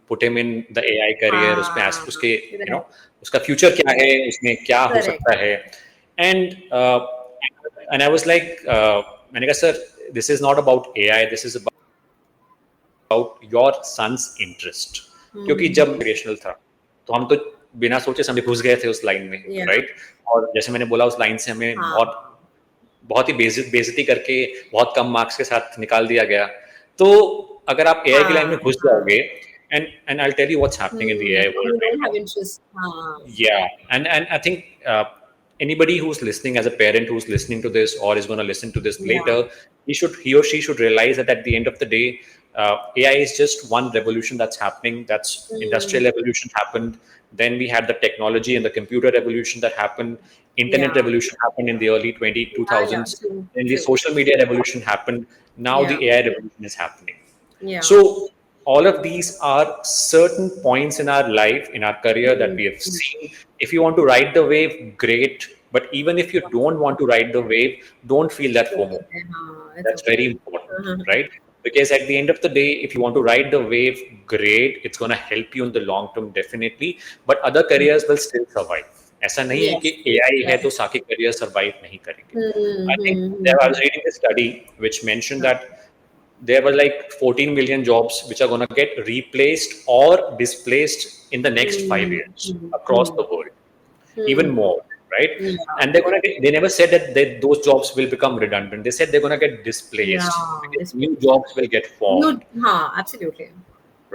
Speaker 2: put him in the AI career? उसमें
Speaker 1: हाँ,
Speaker 2: उसके
Speaker 1: right,
Speaker 2: उसका फ्यूचर क्या है, उसमें क्या हो
Speaker 1: correct.
Speaker 2: सकता है. And and I was like, मैंने कहा sir, this is not about AI, this is about your son's interest. क्योंकि
Speaker 1: Hmm.
Speaker 2: जब मोटिवेशनल था तो हम तो बिना सोचे समझे घुस गए थे उस लाइन में,
Speaker 1: Yeah,
Speaker 2: राइट. और जैसे मैंने बोला, उस लाइन से हमें
Speaker 1: हाँ,
Speaker 2: बहुत ही बेइज्जती करके बहुत कम मार्क्स के साथ निकाल दिया गया. तो अगर आप एआई की लाइन में
Speaker 1: हाँ,
Speaker 2: घुस
Speaker 1: हाँ.
Speaker 2: जाओगे, and I tell you what's happening in the AI
Speaker 1: And
Speaker 2: world
Speaker 1: you
Speaker 2: right
Speaker 1: don't have
Speaker 2: now.
Speaker 1: interest. हाँ,
Speaker 2: Yeah, and I think anybody who's listening, as a parent who's listening to this or is going to listen to this
Speaker 1: yeah.
Speaker 2: later, he or she should realize that at the end of the day, AI is just one revolution that's happening. That's
Speaker 1: Mm,
Speaker 2: industrial revolution happened. Then we had the technology and the computer revolution that happened. Internet
Speaker 1: yeah,
Speaker 2: revolution happened in the early 20 two
Speaker 1: yeah, yeah,
Speaker 2: thousands.
Speaker 1: true,
Speaker 2: Then the
Speaker 1: true.
Speaker 2: social media revolution happened. Now
Speaker 1: Yeah,
Speaker 2: the AI revolution is happening.
Speaker 1: yeah.
Speaker 2: So all of these are certain points in our life, in our career, that
Speaker 1: Mm,
Speaker 2: we have
Speaker 1: mm.
Speaker 2: seen. If you want to ride the wave, great. But even if you don't want to ride the wave, don't feel that
Speaker 1: It's
Speaker 2: FOMO.
Speaker 1: okay. It's
Speaker 2: That's very
Speaker 1: okay.
Speaker 2: important,
Speaker 1: Uh-huh.
Speaker 2: right? Because at the end of the day, if you want to ride the wave, great. It's going to help you in the long term, definitely. But other careers will still survive. ऐसा नहीं है कि
Speaker 1: Yes,
Speaker 2: AI है
Speaker 1: yes.
Speaker 2: तो सारे career survive नहीं करेंगे. I think I was
Speaker 1: Mm-hmm.
Speaker 2: reading a study which mentioned that there were like 14 million jobs which are going to get replaced or displaced in the next 5 years across the world, even more, right?
Speaker 1: Yeah,
Speaker 2: And they never said that those jobs will become redundant. They said they're going to get displaced
Speaker 1: yeah.
Speaker 2: because
Speaker 1: This
Speaker 2: new
Speaker 1: place.
Speaker 2: jobs will get
Speaker 1: You,
Speaker 2: formed,
Speaker 1: absolutely.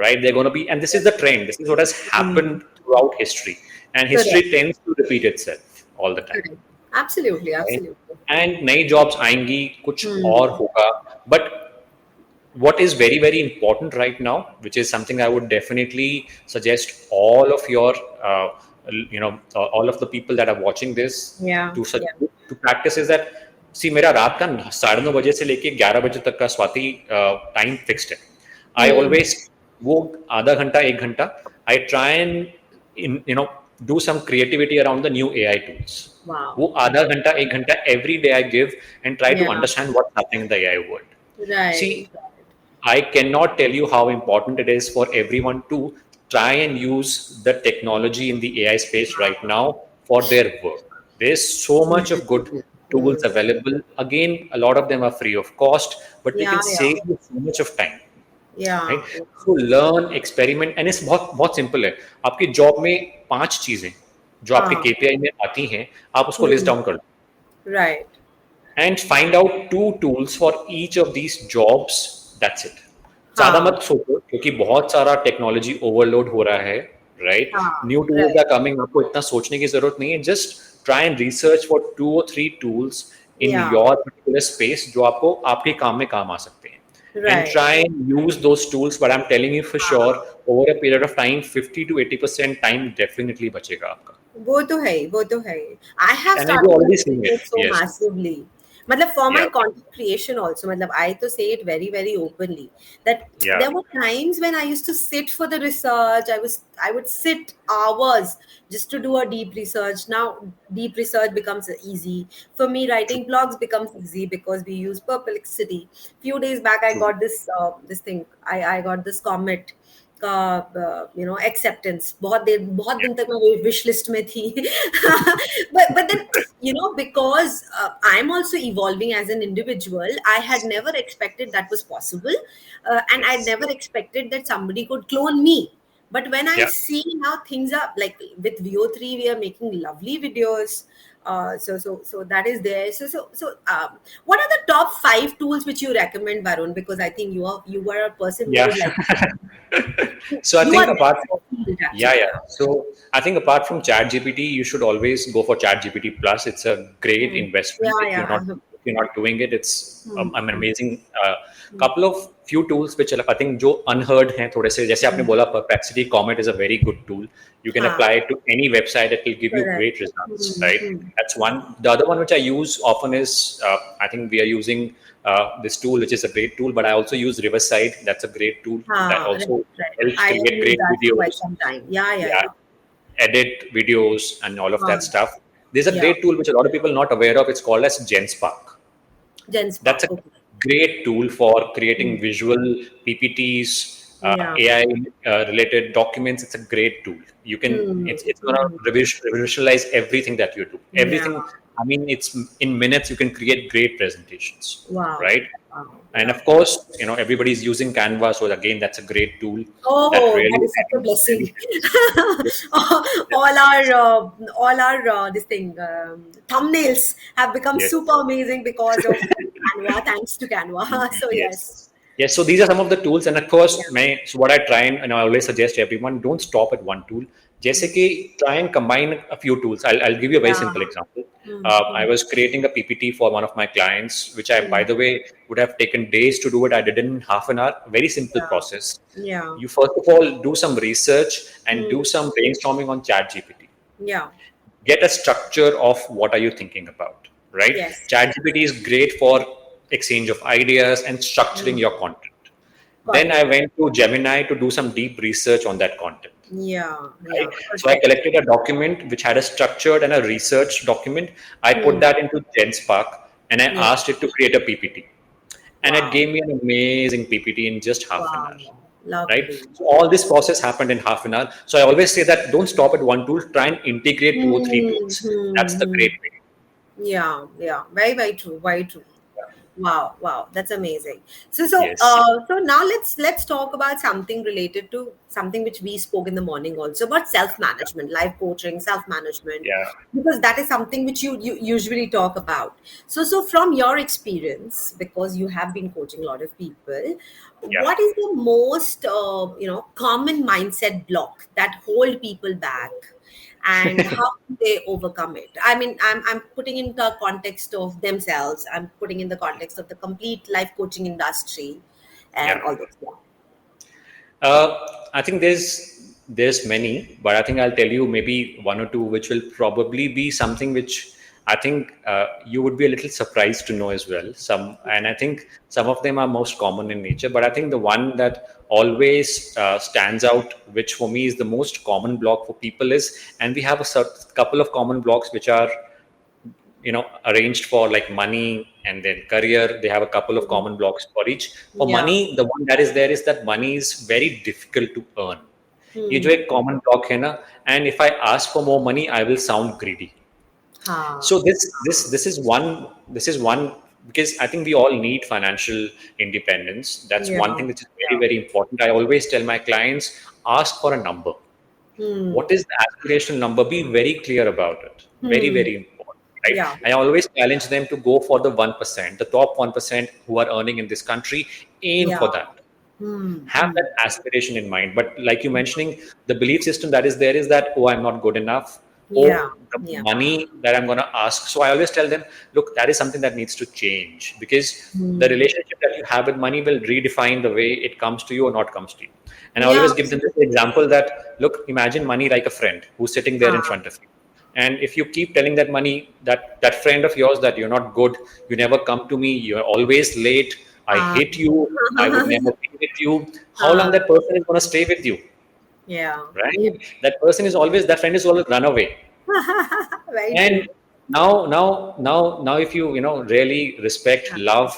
Speaker 2: right? They're going to be, and this is the trend. This is what has
Speaker 1: Mm.
Speaker 2: happened throughout history, and
Speaker 1: Correct.
Speaker 2: history tends to repeat itself all the time,
Speaker 1: Correct. Absolutely,
Speaker 2: right?
Speaker 1: absolutely.
Speaker 2: And नई jobs आएंगी, कुछ और
Speaker 1: Hmm.
Speaker 2: होगा. But what is very very important right now, which is something I would definitely suggest all of your all of the people that are watching this
Speaker 1: Yeah, yeah.
Speaker 2: to practice, is that, see, मेरा रात का 9:30 से लेके 11 बजे तक का Swati time fixed है. आई
Speaker 1: Hmm.
Speaker 2: Always वो आधा घंटा एक घंटा I try and do some creativity around the new AI tools.
Speaker 1: Wow.
Speaker 2: वो आधा घंटा एक घंटा every day I give and try to
Speaker 1: Yeah.
Speaker 2: understand what's happening in the AI world. See,
Speaker 1: Right.
Speaker 2: I cannot tell you how important it is for everyone to try and use the technology in the AI space right now for their work. There's so much of good tools available. Again, a lot of them are free of cost, but they
Speaker 1: Yeah,
Speaker 2: can
Speaker 1: yeah.
Speaker 2: save you so much of time.
Speaker 1: Yeah.
Speaker 2: Right. So learn, experiment, and it's बहुत बहुत simple है. आपकी job में 5 चीजें जो आपके
Speaker 1: हाँ.
Speaker 2: KPI में आती हैं, आप उसको लिस्ट
Speaker 1: Hmm.
Speaker 2: डाउन कर लो
Speaker 1: Right.
Speaker 2: And find out 2 tools for each of these jobs. That's it. ज्यादा
Speaker 1: हाँ.
Speaker 2: मत सोचो क्योंकि बहुत सारा टेक्नोलॉजी ओवरलोड हो रहा है, राइट.
Speaker 1: हाँ.
Speaker 2: New tools
Speaker 1: Right.
Speaker 2: Are coming, आपको इतना सोचने की जरूरत नहीं है. Just try and research for 2 or 3 tools in
Speaker 1: Yeah.
Speaker 2: Your particular space जो आपको आपके काम में काम आ सकते हैं, and
Speaker 1: Right.
Speaker 2: try and use those tools. But I'm telling you for sure,
Speaker 1: हाँ.
Speaker 2: over a period of time, 50 to 80% time definitely बचेगा आपका.
Speaker 1: वो तो है ही, वो तो है ही. I have
Speaker 2: And you're
Speaker 1: started
Speaker 2: already seeing
Speaker 1: using
Speaker 2: it.
Speaker 1: it so
Speaker 2: Yes.
Speaker 1: massively. Matlab, for my
Speaker 2: Yeah.
Speaker 1: content creation also, matlab, I to say it very, very openly that
Speaker 2: Yeah.
Speaker 1: there were times when I used to sit for the research. I would sit hours just to do a deep research. Now deep research becomes easy. For me,
Speaker 2: True.
Speaker 1: writing blogs becomes easy because we use Perplexity. Few days back I
Speaker 2: True.
Speaker 1: got this thing. I got this comment का acceptance बहुत
Speaker 2: Yeah.
Speaker 1: दिन तक मैं wish list में थी. But then because I'm also evolving as an individual, I had never expected that was possible, and I'd
Speaker 2: Yes.
Speaker 1: never expected that somebody could clone me. But when I
Speaker 2: Yeah.
Speaker 1: see now things are like with VO3, we are making lovely videos. So that is there. What are the top 5 tools which you recommend, Varun? Because I think you are a person who
Speaker 2: Yeah.
Speaker 1: would like
Speaker 2: So I
Speaker 1: you
Speaker 2: think
Speaker 1: are there
Speaker 2: apart
Speaker 1: in
Speaker 2: from,
Speaker 1: the field
Speaker 2: yeah,
Speaker 1: actually.
Speaker 2: yeah. So I think apart from ChatGPT, you should always go for ChatGPT Plus. It's a great
Speaker 1: Hmm.
Speaker 2: investment.
Speaker 1: Yeah,
Speaker 2: If you're not
Speaker 1: yeah.
Speaker 2: if you're not doing it, it's
Speaker 1: Hmm.
Speaker 2: an
Speaker 1: Hmm.
Speaker 2: amazing couple of few tools which I think जो unheard हैं थोड़े से जैसे आपने
Speaker 1: Hmm.
Speaker 2: बोला Perplexity Comet is a very good tool. You can
Speaker 1: हाँ,
Speaker 2: apply it to any website. It will give you
Speaker 1: correct.
Speaker 2: great results,
Speaker 1: Hmm.
Speaker 2: right?
Speaker 1: Hmm.
Speaker 2: That's one. The other one which I use often is I think we are using this tool, which is a great tool. But I also use Riverside. That's a great tool that
Speaker 1: Right,
Speaker 2: also
Speaker 1: right.
Speaker 2: helps
Speaker 1: I have
Speaker 2: create
Speaker 1: used
Speaker 2: great
Speaker 1: that for quite
Speaker 2: videos.
Speaker 1: some time. Yeah, yeah,
Speaker 2: Yeah,
Speaker 1: yeah.
Speaker 2: edit videos and all of that stuff. There's a
Speaker 1: Yeah.
Speaker 2: great tool which a lot of people are not aware of. It's called as GenSpark. That's
Speaker 1: GenSpark.
Speaker 2: a
Speaker 1: Okay.
Speaker 2: great tool for
Speaker 1: Hmm.
Speaker 2: creating visual PPTs,
Speaker 1: Yeah.
Speaker 2: AI related documents. It's a great tool. You can
Speaker 1: Hmm.
Speaker 2: it's going
Speaker 1: Hmm.
Speaker 2: to revolutionize everything that you do.
Speaker 1: Yeah.
Speaker 2: Everything. I mean, it's in minutes you can create great presentations,
Speaker 1: Wow.
Speaker 2: right?
Speaker 1: Wow.
Speaker 2: And
Speaker 1: Yeah.
Speaker 2: of course, everybody's using Canva, so again, that's a great tool that
Speaker 1: Oh, that
Speaker 2: really,
Speaker 1: is such a
Speaker 2: really
Speaker 1: blessing.
Speaker 2: helps.
Speaker 1: all our this thing thumbnails have become
Speaker 2: Yes.
Speaker 1: super amazing because of Canva. Thanks to Canva. So yes.
Speaker 2: Yes. Yes. So these are some of the tools. And of
Speaker 1: Yeah.
Speaker 2: course, so what I try and I always suggest to everyone, don't stop at one tool. जैसे
Speaker 1: Hmm.
Speaker 2: कि try and combine a few tools. I'll give you a very
Speaker 1: Yeah.
Speaker 2: simple example.
Speaker 1: Hmm.
Speaker 2: I
Speaker 1: Hmm.
Speaker 2: was creating a PPT for one of my clients, which I, by
Speaker 1: Hmm.
Speaker 2: the way, would have taken days to do it. I did it in half an hour. Very simple
Speaker 1: Yeah.
Speaker 2: process.
Speaker 1: Yeah.
Speaker 2: You first of all do some research and do
Speaker 1: Hmm.
Speaker 2: some brainstorming on ChatGPT.
Speaker 1: Yeah.
Speaker 2: Get a structure of what are you thinking about, right?
Speaker 1: Yes.
Speaker 2: ChatGPT is great for exchange of ideas and structuring
Speaker 1: Hmm.
Speaker 2: your content.
Speaker 1: Got
Speaker 2: Then
Speaker 1: it.
Speaker 2: I went to Gemini to do some deep research on that content,
Speaker 1: Yeah.
Speaker 2: right?
Speaker 1: Yeah.
Speaker 2: So I
Speaker 1: Perfect.
Speaker 2: collected a document which had a structured and a research document. I put
Speaker 1: Hmm.
Speaker 2: that into GenSpark and I
Speaker 1: Yeah.
Speaker 2: asked it to create a PPT, and it
Speaker 1: Wow.
Speaker 2: gave me an amazing PPT in just half an
Speaker 1: Wow.
Speaker 2: hour, right?
Speaker 1: Lovely.
Speaker 2: So all this process happened in half an hour. So I always say that don't stop at one tool, try and integrate two or three
Speaker 1: Hmm.
Speaker 2: tools. That's
Speaker 1: Hmm.
Speaker 2: the
Speaker 1: Hmm.
Speaker 2: great way.
Speaker 1: Yeah. Yeah. Very, very true. Very true.
Speaker 2: Yeah.
Speaker 1: Wow, wow, that's amazing.
Speaker 2: Yes.
Speaker 1: So now let's talk about something related to something which we spoke in the morning also about self management, life coaching, self management,
Speaker 2: Yeah.
Speaker 1: because that is something which you usually talk about. So from your experience, because you have been coaching a lot of people,
Speaker 2: Yeah.
Speaker 1: what is the most common mindset block that hold people back? And how do they overcome it? I mean, I'm putting in the context of themselves, I'm putting in the context of the complete life coaching industry and
Speaker 2: Yeah.
Speaker 1: all those. Yeah.
Speaker 2: I think there's many, but I think I'll tell you maybe one or two, which will probably be something which I think you would be a little surprised to know as well. And I think some of them are most common in nature, but I think the one that always stands out, which for me is the most common block for people, is, and we have a couple of common blocks which are arranged for like money and then career. They have a couple of common blocks for each. For
Speaker 1: Yeah.
Speaker 2: money, the one that is there is that money is very difficult to earn. ये जो
Speaker 1: Hmm.
Speaker 2: एक common block है ना, and if I ask for more money I will sound greedy.
Speaker 1: Ha.
Speaker 2: So this is one because I think we all need financial independence. That's
Speaker 1: Yeah.
Speaker 2: one thing which is very,
Speaker 1: Yeah.
Speaker 2: very important. I always tell my clients, ask for a number.
Speaker 1: Hmm.
Speaker 2: What is the aspirational number? Be very clear about it. Very,
Speaker 1: Hmm.
Speaker 2: very important, right?
Speaker 1: Yeah.
Speaker 2: I always challenge them to go for the 1%, the top 1% who are earning in this country. Aim
Speaker 1: Yeah.
Speaker 2: for that.
Speaker 1: Hmm.
Speaker 2: Have
Speaker 1: Hmm.
Speaker 2: that aspiration in mind. But like you mentioning, the belief system that is there is that, oh, I'm not good enough.
Speaker 1: Yeah.
Speaker 2: Oh, the
Speaker 1: Yeah.
Speaker 2: money that I'm going to ask. So I always tell them, look, that is something that needs to change because the
Speaker 1: Hmm.
Speaker 2: relationship that you have with money will redefine the way it comes to you or not comes to you. And I
Speaker 1: Yeah.
Speaker 2: always give them this example that, look, imagine money like a friend who's sitting there in
Speaker 1: Ha.
Speaker 2: front of you. And if you keep telling that money, that friend of yours, that you're not good, you never come to me, you're always late, I
Speaker 1: Uh,
Speaker 2: hate you, I would never be with you, how long
Speaker 1: uh,
Speaker 2: that person is going to stay with you,
Speaker 1: yeah.
Speaker 2: right? That friend is always run away.
Speaker 1: Very true.
Speaker 2: And now, if you really respect, love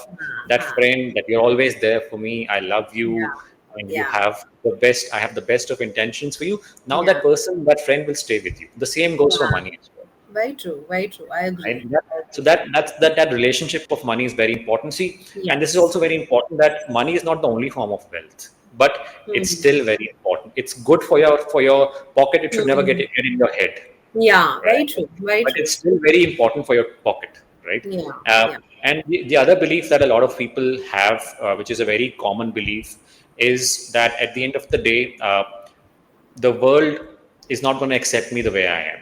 Speaker 2: that
Speaker 1: Uh-huh.
Speaker 2: friend, that you're always there for me, I love you,
Speaker 1: Yeah.
Speaker 2: and you
Speaker 1: Yeah.
Speaker 2: have the best, I have the best of intentions for you. Now
Speaker 1: Yeah.
Speaker 2: that friend will stay with you. The same goes for
Speaker 1: Yeah.
Speaker 2: money as well,
Speaker 1: Very true. Very true. I agree.
Speaker 2: right? So that relationship of money is very important. See, and this is
Speaker 1: Yes.
Speaker 2: also very important, that money is not the only form of wealth, but it's
Speaker 1: Hmm.
Speaker 2: still very important. It's good for your pocket. It should never
Speaker 1: Hmm.
Speaker 2: get in your head,
Speaker 1: Yeah. Very
Speaker 2: right?
Speaker 1: true. Very
Speaker 2: But
Speaker 1: true.
Speaker 2: it's still very important for your pocket, right?
Speaker 1: Yeah.
Speaker 2: Uh,
Speaker 1: Yeah.
Speaker 2: and the other belief that a lot of people have, which is a very common belief, is that at the end of the day, the world is not going to accept me the way I am.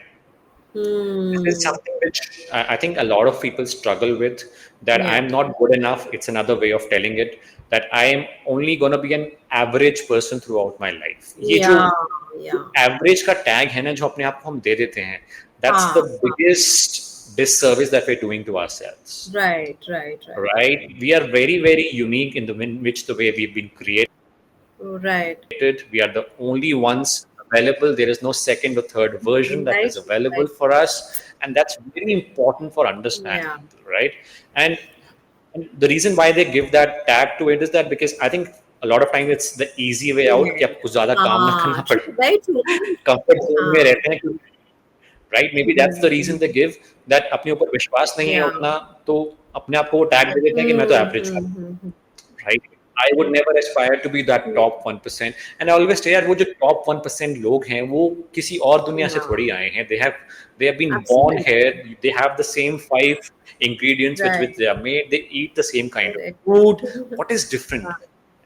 Speaker 2: This is
Speaker 1: Hmm.
Speaker 2: something which I think a lot of people struggle with, that
Speaker 1: Yeah.
Speaker 2: I'm not good enough. It's another way of telling it, that I am only going to be an average person throughout my life. ये जो
Speaker 1: Yeah. Yeah.
Speaker 2: Average का tag है ना, जो अपने आप को हम दे देते हैं, that's the
Speaker 1: Ah.
Speaker 2: biggest disservice that we're doing to ourselves,
Speaker 1: Right. Right. Right.
Speaker 2: right? We are very, very unique in the which the way we've been created.
Speaker 1: Right.
Speaker 2: We are the only ones available. There is no second or third version that
Speaker 1: Very
Speaker 2: is
Speaker 1: true.
Speaker 2: available
Speaker 1: Very
Speaker 2: for us, and that's very important for
Speaker 1: true.
Speaker 2: understanding
Speaker 1: Yeah.
Speaker 2: people, right? And the reason why they give that tag to it is that because I think a lot of times it's the easy way out, कि आपको ज़्यादा काम ना
Speaker 1: Ah.
Speaker 2: करना
Speaker 1: True.
Speaker 2: पड़े,
Speaker 1: Very true.
Speaker 2: comfort zone में
Speaker 1: Ah.
Speaker 2: रहते हैं, right? Maybe that's the reason they give, that अपने ऊपर विश्वास नहीं है
Speaker 1: Yeah.
Speaker 2: उतना, तो अपने आप को वो टैग दे देते हैं कि मैं तो एवरेज हूँ, right? I would never aspire to be that top 1%. And I always say that वो जो top 1% लोग हैं, वो किसी और दुनिया से
Speaker 1: Yeah.
Speaker 2: थोड़ी आए हैं. They have been born
Speaker 1: Absolutely.
Speaker 2: here. They have the same 5 ingredients with
Speaker 1: Right.
Speaker 2: which they are made. They eat the same kind of
Speaker 1: Correct.
Speaker 2: food. What is different?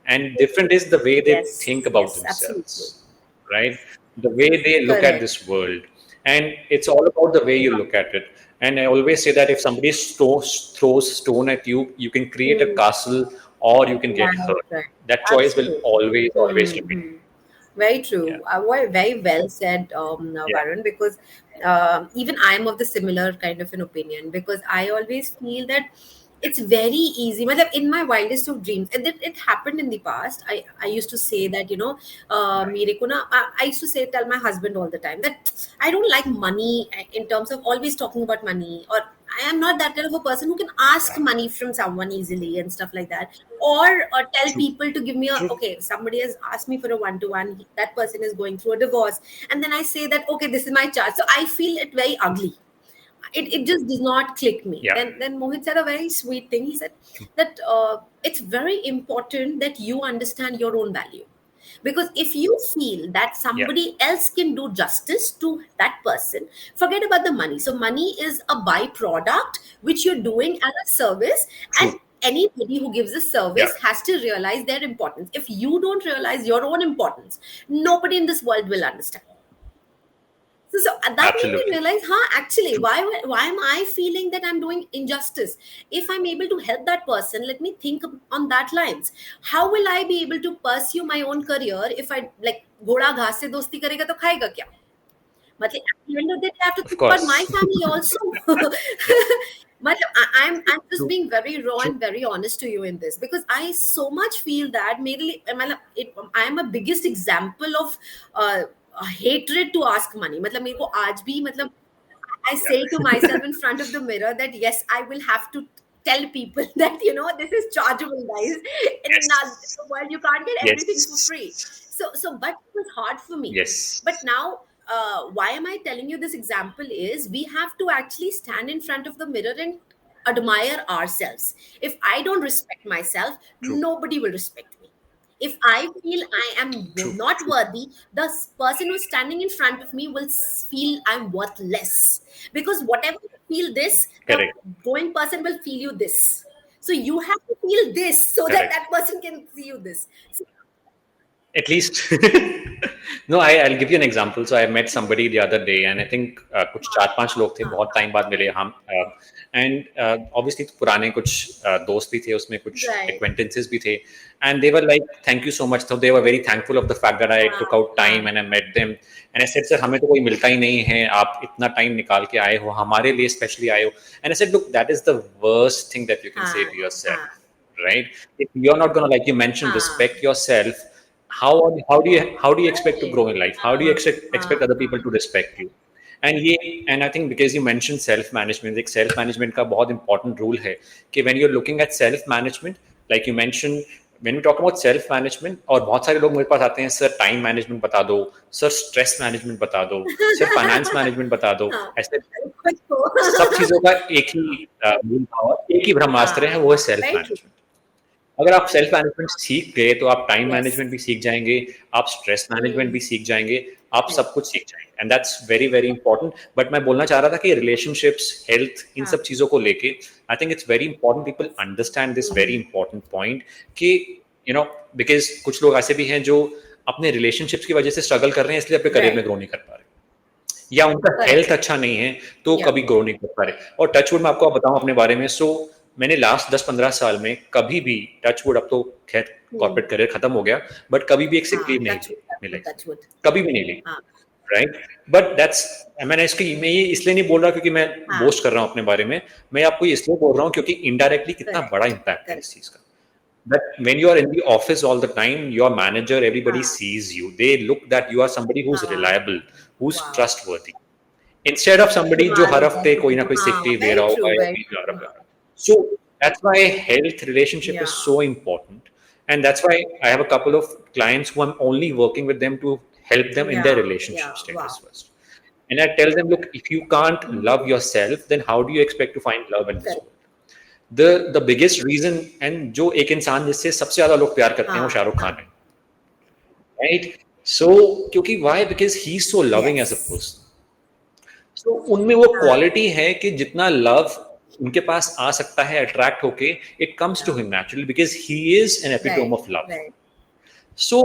Speaker 2: And different is the way they
Speaker 1: Yes.
Speaker 2: think about
Speaker 1: Yes. Absolutely.
Speaker 2: themselves, right? The way they look at
Speaker 1: Correct.
Speaker 2: this world. And it's all about the way you look at it. And I always say that if somebody throws stone at you, you can create a
Speaker 1: Hmm.
Speaker 2: castle or you can get
Speaker 1: Right.
Speaker 2: hurt.
Speaker 1: Right.
Speaker 2: That choice will
Speaker 1: Absolutely.
Speaker 2: always remain.
Speaker 1: Very
Speaker 2: Yeah,
Speaker 1: true. Very well said,
Speaker 2: yeah,
Speaker 1: Varun, because even I'm of the similar kind of an opinion, because I always feel that it's very easy. Matlab, in my wildest of dreams, and it happened in the past. I used to say that, मेरे को ना, I used to say, tell my husband all the time that I don't like money in terms of always talking about money, or I am not that kind of a person who can ask money from someone easily and stuff like that, or tell
Speaker 2: true,
Speaker 1: people to give me a,
Speaker 2: true.
Speaker 1: okay, somebody has asked me for a one-to-one, that person is going through a divorce, and then I say that, okay, this is my charge, so I feel it very ugly. It just does not click me.
Speaker 2: Yeah,
Speaker 1: Then Mohit said a very sweet thing. He said that it's very important that you understand your own value, because if you feel that
Speaker 2: yeah,
Speaker 1: somebody else can do justice to that person, forget about the money. So money is a byproduct which you're doing as a service, and
Speaker 2: true.
Speaker 1: anybody who gives a
Speaker 2: Yeah,
Speaker 1: service has to realize their importance. If you don't realize your own importance, nobody in this world will understand. So that made me
Speaker 2: absolutely.
Speaker 1: realize, actually,
Speaker 2: True.
Speaker 1: why am I feeling that I'm doing injustice? If I'm able to help that person, let me think on that lines. How will I be able to pursue my own career if I like घोड़ा घास से दोस्ती करेगा तो खाएगा क्या? मतलब at the end of the day, I have to
Speaker 2: Of
Speaker 1: think about my
Speaker 2: course.
Speaker 1: family also. मतलब I'm just
Speaker 2: True,
Speaker 1: being very raw
Speaker 2: true.
Speaker 1: and very honest to you in this, because I so much feel that मेरे लिए मतलब I am a biggest example of uh, hatred to ask money. मतलब मेरे को आज भी मतलब I
Speaker 2: Yeah.
Speaker 1: say to myself in front of the mirror that yes, I will have to tell people that this is chargeable, guys. In another
Speaker 2: Yes.
Speaker 1: world, you can't get everything for free.
Speaker 2: Yes.
Speaker 1: So, but it was hard for me. But
Speaker 2: Yes.
Speaker 1: now, why am I telling you this example? Is we have to actually stand in front of the mirror and admire ourselves. If I don't respect myself,
Speaker 2: True.
Speaker 1: nobody will respect me. If I feel I am
Speaker 2: True.
Speaker 1: not
Speaker 2: True.
Speaker 1: worthy, the person who's standing in front of me will feel I'm worthless. Because whatever you feel this, the
Speaker 2: Correct.
Speaker 1: going person will feel you this. So you have to feel this so that
Speaker 2: Correct.
Speaker 1: that person can see you this. So
Speaker 2: At least, no, I'll give you an example. So I met somebody the other day, and I think कुछ 4-5 लोग थे,
Speaker 1: हाँ,
Speaker 2: बहुत time बाद मिले हम, and obviously पुराने कुछ दोस्त भी थे, उसमें कुछ
Speaker 1: right.
Speaker 2: acquaintances भी थे, and they were like, thank you so much. So they were very thankful of the fact that I took out time and I met them, and I said, sir, हमें तो कोई मिलता ही नहीं है, आप इतना टाइम निकाल के आए हो, हमारे लिए स्पेशली आए हो, and I said, look, that is the worst thing that you can say
Speaker 1: हाँ,
Speaker 2: to yourself.
Speaker 1: हाँ,
Speaker 2: Right? If you're not gonna, like you mentioned,
Speaker 1: हाँ,
Speaker 2: respect yourself, how do you expect to grow in life? How do you expect
Speaker 1: हाँ,
Speaker 2: other people to respect you? And I think because you mentioned self management, like self management का बहुत important rule है कि when you're looking at self management, like you mentioned, when we talk about self management, और बहुत सारे लोग मेरे पास आते हैं, सर टाइम मैनेजमेंट बता दो, सर स्ट्रेस मैनेजमेंट बता दो, सर फाइनेंस मैनेजमेंट बता दो,
Speaker 1: हाँ,
Speaker 2: ऐसे
Speaker 1: खुद को
Speaker 2: सब चीजों का एक ही मूल भाव, एक ही ब्रह्मास्त्र है,
Speaker 1: हाँ,
Speaker 2: वो है
Speaker 1: हाँ,
Speaker 2: सेल्फ
Speaker 1: very true.
Speaker 2: मैनेजमेंट. अगर आप सेल्फ मैनेजमेंट सीख गए तो आप टाइम
Speaker 1: Yes,
Speaker 2: मैनेजमेंट भी सीख जाएंगे, आप स्ट्रेस मैनेजमेंट भी सीख जाएंगे, आप
Speaker 1: right.
Speaker 2: सब कुछ सीख जाएंगे, and that's very very important. But मैं बोलना चाह रहा था कि रिलेशनशिप्स, हेल्थ, इन
Speaker 1: हाँ,
Speaker 2: सब चीज़ों को लेके I think it's very important people understand this very important point कि बिकॉज कुछ लोग ऐसे भी हैं जो अपने रिलेशनशिप्स की वजह से स्ट्रगल कर रहे हैं, इसलिए अपने करियर में
Speaker 1: right.
Speaker 2: ग्रो नहीं कर पा रहे, या उनका
Speaker 1: Correct.
Speaker 2: हेल्थ अच्छा नहीं है तो
Speaker 1: Yeah.
Speaker 2: कभी ग्रो नहीं कर पा रहे. और टचवुड मैं आपको बताऊं अपने बारे में, सो मैंने लास्ट 10-15 साल में कभी भी, टचवुड अब तो खैर कॉर्पोरेट करियर खत्म हो गया, बट कभी भी एक सिक लीव नहीं
Speaker 1: Touch
Speaker 2: ली
Speaker 1: wood,
Speaker 2: अपनी लाइफ में,
Speaker 1: touch wood.
Speaker 2: कभी भी नहीं ली.
Speaker 1: हाँ,
Speaker 2: राइट? बट दैट्स, मैं ये इसलिए नहीं बोल रहा क्योंकि मैं
Speaker 1: हाँ,
Speaker 2: बोस्ट कर रहा हूँ अपने बारे में, मैं आपको ये इसलिए बोल रहा हूँ क्योंकि इनडायरेक्टली कितना
Speaker 1: correct,
Speaker 2: बड़ा इम्पैक्ट है
Speaker 1: correct.
Speaker 2: इस चीज का. That when you are in the office all the time, your manager, everybody
Speaker 1: हाँ,
Speaker 2: sees you. They look that you are somebody who's
Speaker 1: हाँ,
Speaker 2: reliable, who's
Speaker 1: wow.
Speaker 2: trustworthy. Instead of somebody जो
Speaker 1: बीमार
Speaker 2: हर
Speaker 1: होता है
Speaker 2: हफ्ते कोई
Speaker 1: किसी
Speaker 2: ना
Speaker 1: को,
Speaker 2: कोई sick
Speaker 1: हाँ,
Speaker 2: leave ले
Speaker 1: very
Speaker 2: रहा
Speaker 1: true,
Speaker 2: होगा या
Speaker 1: very
Speaker 2: कहीं जा
Speaker 1: true.
Speaker 2: रहा होगा. So that's why health relationship
Speaker 1: Yeah,
Speaker 2: is so important, and that's why I have a couple of clients who I'm only working with them to help them in their
Speaker 1: yeah,
Speaker 2: relationship
Speaker 1: yeah,
Speaker 2: status
Speaker 1: wow.
Speaker 2: first. And I tell them, look, if you can't love yourself, then how do you expect to find love in this
Speaker 1: Correct.
Speaker 2: world? The biggest reason, and जो एक इंसान जिससे सबसे ज्यादा लोग प्यार करते हैं वो
Speaker 1: हाँ,
Speaker 2: शाहरुख
Speaker 1: हाँ,
Speaker 2: खान है, राइट? सो क्योंकि why, because he is so loving as a
Speaker 1: yes.
Speaker 2: Person. So उनमें वो
Speaker 1: हाँ,
Speaker 2: क्वालिटी है कि जितना लव उनके पास आ सकता है अट्रैक्ट होके, it comes to
Speaker 1: yeah,
Speaker 2: him naturally because he is an epitome
Speaker 1: right,
Speaker 2: of love.
Speaker 1: right.
Speaker 2: So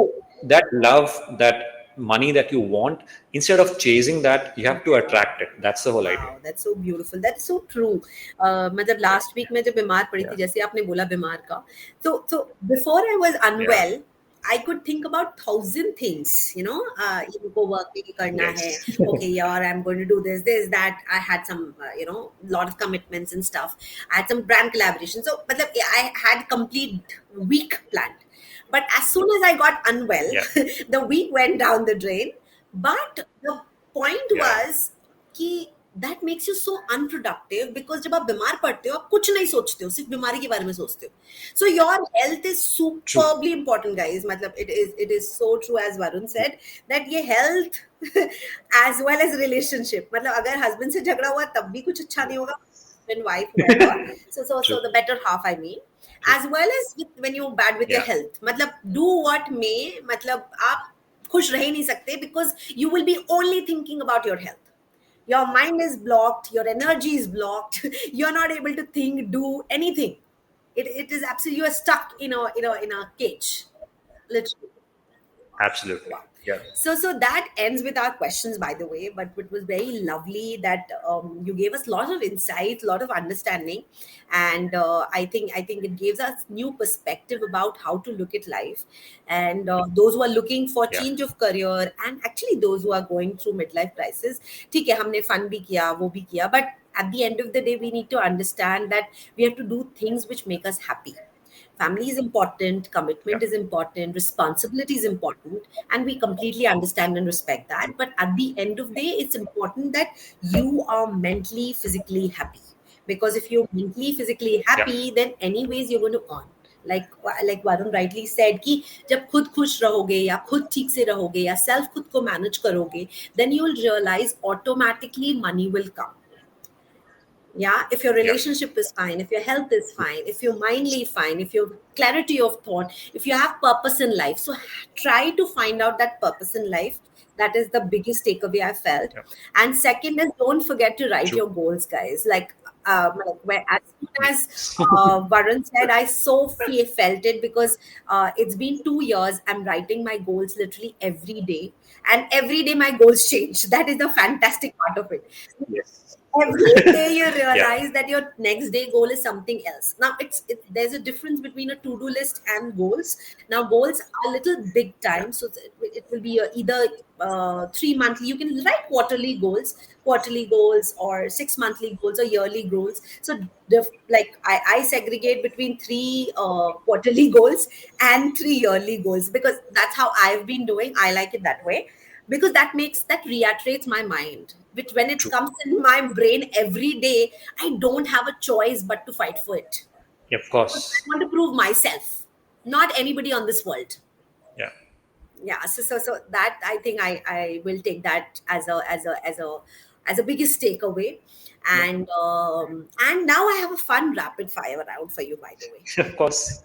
Speaker 2: that love, that money that you want, instead of chasing that, you have to attract it. That's the whole idea.
Speaker 1: Wow, that's so beautiful. That's so true. मतलब last week मैं जब बीमार पड़ी थी,
Speaker 2: Yeah.
Speaker 1: जैसे आपने बोला बीमार का, so before I was
Speaker 2: Yeah.
Speaker 1: unwell, I could think about 1,000 things, इनको work भी करना है,
Speaker 2: Yes.
Speaker 1: okay, yaar, I'm going to do this, that. I had some, lot of commitments and stuff. I had some brand collaboration. So, मतलब I had complete week planned. But as soon as I got unwell,
Speaker 2: Yeah.
Speaker 1: the week went down the drain. But the point
Speaker 2: Yeah.
Speaker 1: was कि that makes you so unproductive, because जब आप बीमार पड़ते हो आप कुछ नहीं सोचते हो, सिर्फ बीमारी के बारे में सोचते हो. So your health is
Speaker 2: True.
Speaker 1: superbly important, guys. मतलब it is so true, as Varun said, that ये health as well as relationship, मतलब अगर husband से झगड़ा हुआ तब भी कुछ अच्छा नहीं होगा, husband wife whoever. So
Speaker 2: True.
Speaker 1: the better half, I mean,
Speaker 2: True.
Speaker 1: as well as when you're bad with your
Speaker 2: Yeah.
Speaker 1: health, मतलब do what may, मतलब आप खुश रह ही नहीं सकते, because you will be only thinking about your health. Your mind is blocked, your energy is blocked, you're not able to think, do anything. It is absolutely, you are stuck in a cage, literally.
Speaker 2: Absolutely.
Speaker 1: Wow.
Speaker 2: Yeah.
Speaker 1: So that ends with our questions, by the way. But it was very lovely that you gave us a lot of insight, a lot of understanding, and I think it gives us new perspective about how to look at life. And those who are looking for
Speaker 2: Yeah.
Speaker 1: change of career, and actually those who are going through midlife crisis, ठीक है, हमने fun भी किया, वो भी किया, but at the end of the day, we need to understand that we have to do things which make us happy. Family is important, commitment
Speaker 2: Yeah.
Speaker 1: is important, responsibility is important, and we completely understand and respect that. But at the end of the day, it's important that you are mentally, physically happy. Because if you're mentally, physically happy, then anyways you're going to earn. Like Varun rightly said, कि जब खुद खुश रहोगे या खुद ठीक से रहोगे या self खुद को manage करोगे, then you will realize automatically money will come. Yeah, if your
Speaker 2: Yeah.
Speaker 1: relationship is fine, if your health is fine, if you're mindly fine, if you have clarity of thought, if you have purpose in life, so try to find out that purpose in life. That is the biggest takeaway I felt.
Speaker 2: Yeah.
Speaker 1: And second is, don't forget to write
Speaker 2: True.
Speaker 1: your goals, guys. Like like where as soon as Varun said, I so felt it because it's been 2 years. I'm writing my goals literally every day, and every day my goals change. That is the fantastic part of it.
Speaker 2: Yes.
Speaker 1: Every day you
Speaker 2: Yeah.
Speaker 1: realize that your next day goal is something else. Now there's a difference between a to-do list and goals. Now goals are a little big
Speaker 2: Yeah.
Speaker 1: time, so it will be either 3 monthly. You can write quarterly goals, or 6 monthly goals, or yearly goals. So like I segregate between three quarterly goals and three yearly goals, because that's how I've been doing. I like it that way, because that reiterates my mind, which when it
Speaker 2: True.
Speaker 1: comes in my brain every day, I don't have a choice but to fight for it.
Speaker 2: Yeah, of
Speaker 1: I
Speaker 2: course.
Speaker 1: want to prove myself, not anybody on this world.
Speaker 2: Yeah.
Speaker 1: Yeah, so that I think I will take that as a biggest takeaway.
Speaker 2: Yeah.
Speaker 1: And now I have a fun rapid fire round for you, by the way.
Speaker 2: Of course.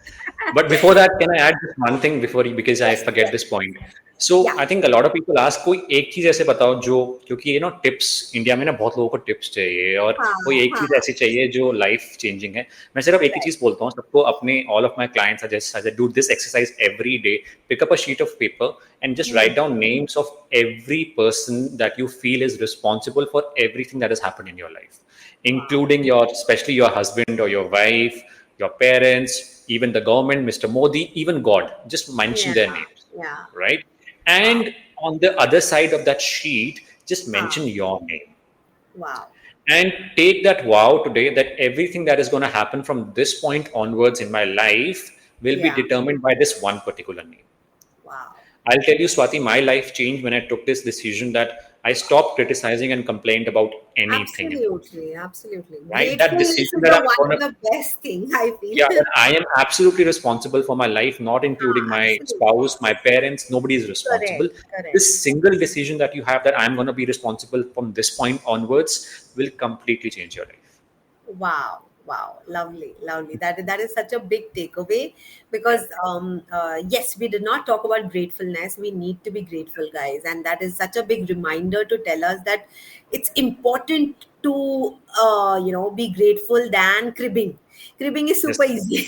Speaker 2: But before that, can I add just one thing before you, because I
Speaker 1: Yes,
Speaker 2: forget
Speaker 1: yes.
Speaker 2: this point. So
Speaker 1: Yeah.
Speaker 2: I think a lot of people ask कोई एक चीज ऐसे बताओ जो, क्योंकि ये ना tips India में ना बहुत लोगों को टिप्स चाहिए, और
Speaker 1: हाँ,
Speaker 2: कोई एक
Speaker 1: हाँ,
Speaker 2: चीज ऐसी चाहिए जो लाइफ चेंजिंग है. मैं सिर्फ एक ही
Speaker 1: right.
Speaker 2: चीज बोलता हूँ सबको, अपने all of my clients suggest do this exercise every day. Pick up a sheet of paper and just
Speaker 1: Hmm.
Speaker 2: write down names of every person that you feel is responsible for everything that has happened in your life,
Speaker 1: Wow.
Speaker 2: including your, especially your husband or your wife, your parents, even the government, Mr. Modi, even God. Just mention
Speaker 1: Yeah,
Speaker 2: their names,
Speaker 1: yeah.
Speaker 2: right?
Speaker 1: Wow.
Speaker 2: And on the other side of that sheet, just
Speaker 1: Huh.
Speaker 2: mention your name.
Speaker 1: Wow.
Speaker 2: And take that vow today that everything that is going to happen from this point onwards in my life will be
Speaker 1: Yeah.
Speaker 2: determined by this one particular name.
Speaker 1: Wow.
Speaker 2: I'll tell you, Swati, my life changed when I took this decision that I stopped criticizing and complained about anything in life,
Speaker 1: Absolutely. Absolutely.
Speaker 2: right? That
Speaker 1: Gratefulness
Speaker 2: decision
Speaker 1: is
Speaker 2: that
Speaker 1: the
Speaker 2: I'm
Speaker 1: one
Speaker 2: going
Speaker 1: of
Speaker 2: to,
Speaker 1: the best thing I
Speaker 2: yeah,
Speaker 1: feel.
Speaker 2: that I am absolutely responsible for my life, not including my
Speaker 1: Absolutely.
Speaker 2: spouse, my parents. Nobody is responsible.
Speaker 1: Correct. Correct.
Speaker 2: This single decision that you have that I'm going to be responsible from this point onwards will completely change your life.
Speaker 1: Wow. Wow. Lovely. Lovely. That is such a big takeaway,
Speaker 2: Yeah.
Speaker 1: because yes, we did not talk about gratefulness. We need to be grateful, guys, and that is such a big reminder to tell us that it's important to be grateful than cribbing. Cribbing is
Speaker 2: Yes.
Speaker 1: super easy.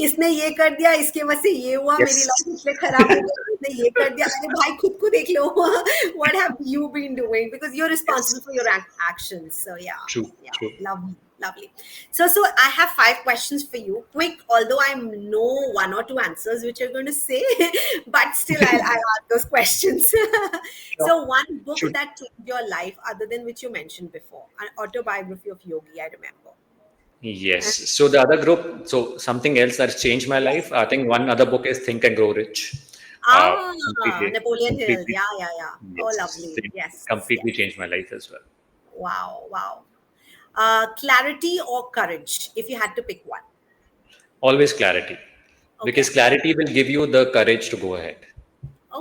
Speaker 1: इसने ये कर दिया, इसके वजह से ये हुआ, मेरी
Speaker 2: Yes.
Speaker 1: लाइफ इसलिए खराब हो गई, इसने ये कर दिया. अरे भाई खुद को देख लो. What have you been doing? Because you're responsible
Speaker 2: Yes.
Speaker 1: for your actions. So yeah,
Speaker 2: True.
Speaker 1: yeah,
Speaker 2: True.
Speaker 1: lovely, lovely. So I have 5 questions for you. Quick, although I know one or two answers which you're going to say, but still I'll ask those questions.
Speaker 2: Sure.
Speaker 1: So one book
Speaker 2: Should.
Speaker 1: that changed your life, other than which you mentioned before, an autobiography of Yogi, I remember.
Speaker 2: Yes. So the other group, so something else that's changed my life. I think one other book is Think and Grow Rich. Completely,
Speaker 1: Napoleon Hill.
Speaker 2: completely,
Speaker 1: Yeah, yeah, yeah. Oh,
Speaker 2: yes,
Speaker 1: lovely. Yes,
Speaker 2: completely
Speaker 1: yes.
Speaker 2: changed my life as well.
Speaker 1: Wow, wow. Clarity or courage, if you had to pick one.
Speaker 2: Always clarity,
Speaker 1: Okay.
Speaker 2: because clarity will give you the courage to go ahead.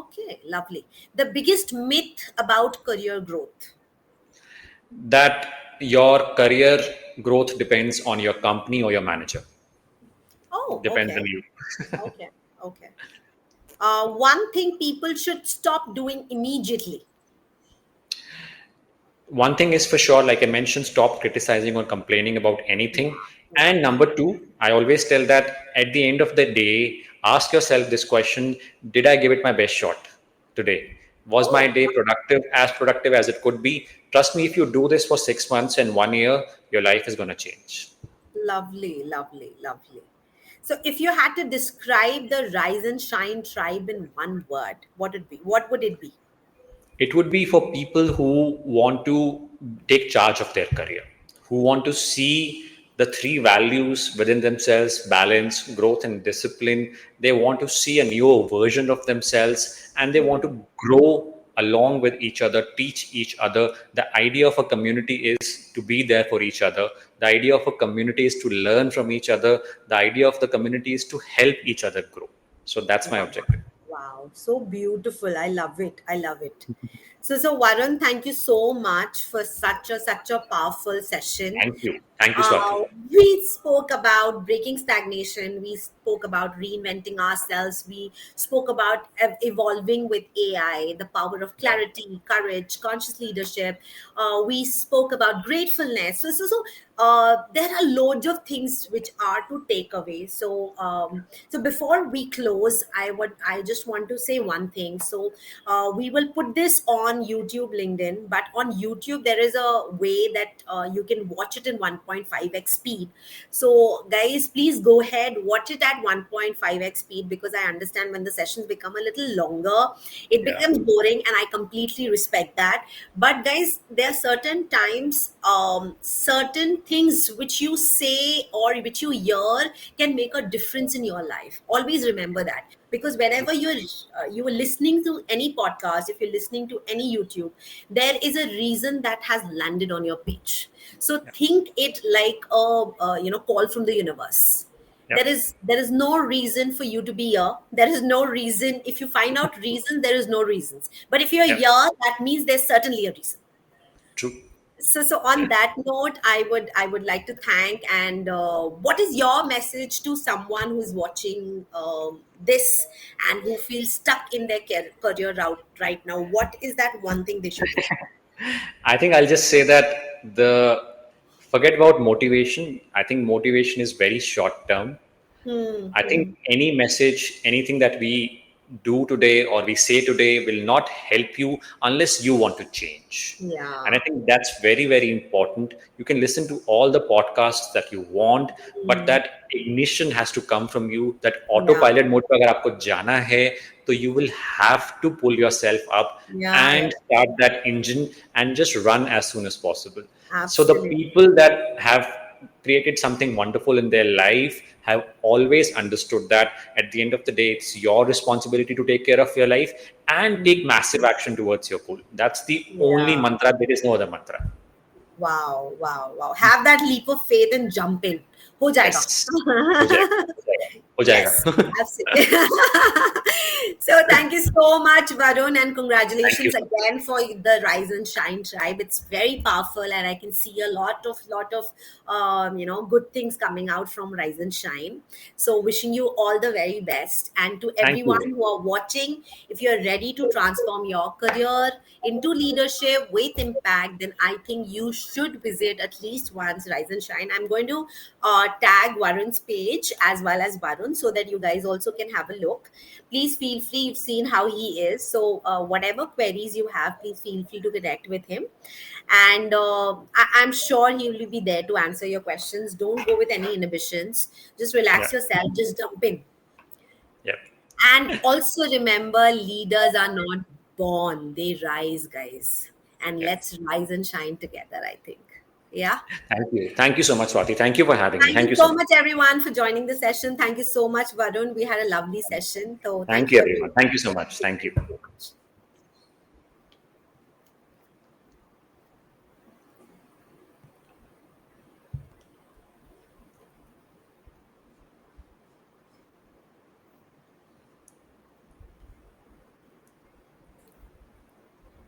Speaker 1: Okay, lovely. The biggest myth about career growth.
Speaker 2: That your career growth depends on your company or your manager.
Speaker 1: Oh,
Speaker 2: Depends on
Speaker 1: okay.
Speaker 2: you.
Speaker 1: Okay. Okay. One thing people should stop doing immediately.
Speaker 2: One thing is for sure, like I mentioned, stop criticizing or complaining about
Speaker 1: Yeah.
Speaker 2: anything.
Speaker 1: Yeah.
Speaker 2: And number two, I always tell that at the end of the day, ask yourself this question: did I give it my best shot today? Was my
Speaker 1: Oh,
Speaker 2: day productive as it could be? Trust me, if you do this for 6 months and 1 year, your life is going to change.
Speaker 1: lovely, lovely, lovely. So, if you had to describe the Rise and Shine tribe in one word, what would it be? What would it be?
Speaker 2: It would be for people who want to take charge of their career, who want to see the three values within themselves: balance, growth, and discipline. They want to see a newer version of themselves, and they want to grow along with each other, teach each other. The idea of a community is to be there for each other. The idea of a community is to learn from each other. The idea of the community is to help each other grow. So that's my
Speaker 1: Wow.
Speaker 2: objective.
Speaker 1: Wow, so beautiful. I love it. I love it. So Varun, thank you so much for such a powerful session.
Speaker 2: Thank you. Thank you, Swati.
Speaker 1: We spoke about breaking stagnation. We spoke about reinventing ourselves. We spoke about evolving with AI, the power of
Speaker 2: Yeah.
Speaker 1: clarity, courage, conscious leadership. We spoke about gratefulness. There are loads of things which are to take away. So before we close, I just want to say one thing. We will put this on YouTube, LinkedIn, but on YouTube there is a way that you can watch it in 1.5x speed. So guys, please go ahead, watch it at 1.5x speed, because I understand when the sessions become a little longer, it
Speaker 2: Yeah.
Speaker 1: becomes boring, and I completely respect that. But guys, there are certain times, certain things which you say or which you hear can make a difference in your life. Always remember that, because
Speaker 2: True.
Speaker 1: whenever you are listening to any podcast, if you're listening to any YouTube, there is a reason that has landed on your page. So
Speaker 2: Yeah.
Speaker 1: think it like a call from the universe.
Speaker 2: Yeah.
Speaker 1: There is no reason for you to be here. There is no reason. If you find out reason, there is no reasons. But if you're
Speaker 2: Yeah.
Speaker 1: here, that means there's certainly a reason.
Speaker 2: True.
Speaker 1: So on that note, I would like to thank. And what is your message to someone who's watching this and who feels stuck in their career route right now? What is that one thing they should do?
Speaker 2: I think I'll just say that the forget about motivation. I think motivation is very short term.
Speaker 1: Hmm,
Speaker 2: I think
Speaker 1: hmm.
Speaker 2: any message, anything that we do today or we say today will not help you unless you want to change. And I
Speaker 1: Yeah.
Speaker 2: think that's very, very important. You can listen to all the podcasts that you want, but
Speaker 1: Hmm.
Speaker 2: that ignition has to come from you. That
Speaker 1: Yeah.
Speaker 2: autopilot mode पे अगर आपको जाना है, तो you will have to pull yourself up
Speaker 1: Yeah. Yeah.
Speaker 2: and start that engine and just run as soon as possible. So the
Speaker 1: Absolutely.
Speaker 2: people that have created something wonderful in their life have always understood that at the end of the day, it's your responsibility to take care of your life and take massive action towards your goal. That's the only
Speaker 1: Yeah.
Speaker 2: mantra. There is no other mantra.
Speaker 1: Wow, wow, wow. Have that leap of faith and jump in. हो जाएगा.
Speaker 2: Yes. हो जाएगा, हो जाएगा, हो
Speaker 1: Yes,
Speaker 2: जाएगा.
Speaker 1: absolutely. So thank you so much, Varun, and
Speaker 2: Thank you.
Speaker 1: congratulations again for the Rise and Shine tribe. It's very powerful, and I can see a lot of good things coming out from Rise and Shine. So wishing you all the very best, and to
Speaker 2: Thank
Speaker 1: everyone
Speaker 2: you.
Speaker 1: who are watching, if you're ready to transform your career into leadership with impact, then I think you should visit at least once Rise and Shine. I'm going to tag Varun's page as well as Varun, so that you guys also can have a look. Please feel free. You've seen how he is. So whatever queries you have, please feel free to connect with him. And I'm sure he will be there to answer your questions. Don't go with any inhibitions. Just
Speaker 2: Yeah.
Speaker 1: relax yourself. Just jump in.
Speaker 2: Yeah.
Speaker 1: And also remember, leaders are not born, they rise, guys. And
Speaker 2: Yeah.
Speaker 1: let's rise and shine together, I think. Yeah.
Speaker 2: Thank you. Thank you so much, Swati. Thank you for having me.
Speaker 1: Thank
Speaker 2: Thank
Speaker 1: you
Speaker 2: you so
Speaker 1: so
Speaker 2: much.
Speaker 1: much, everyone, for joining the session. Thank you so much, Varun. We had a lovely session. So
Speaker 2: Thank
Speaker 1: thank
Speaker 2: you,
Speaker 1: you,
Speaker 2: everyone.
Speaker 1: everyone.
Speaker 2: Thank you so much. Thank you.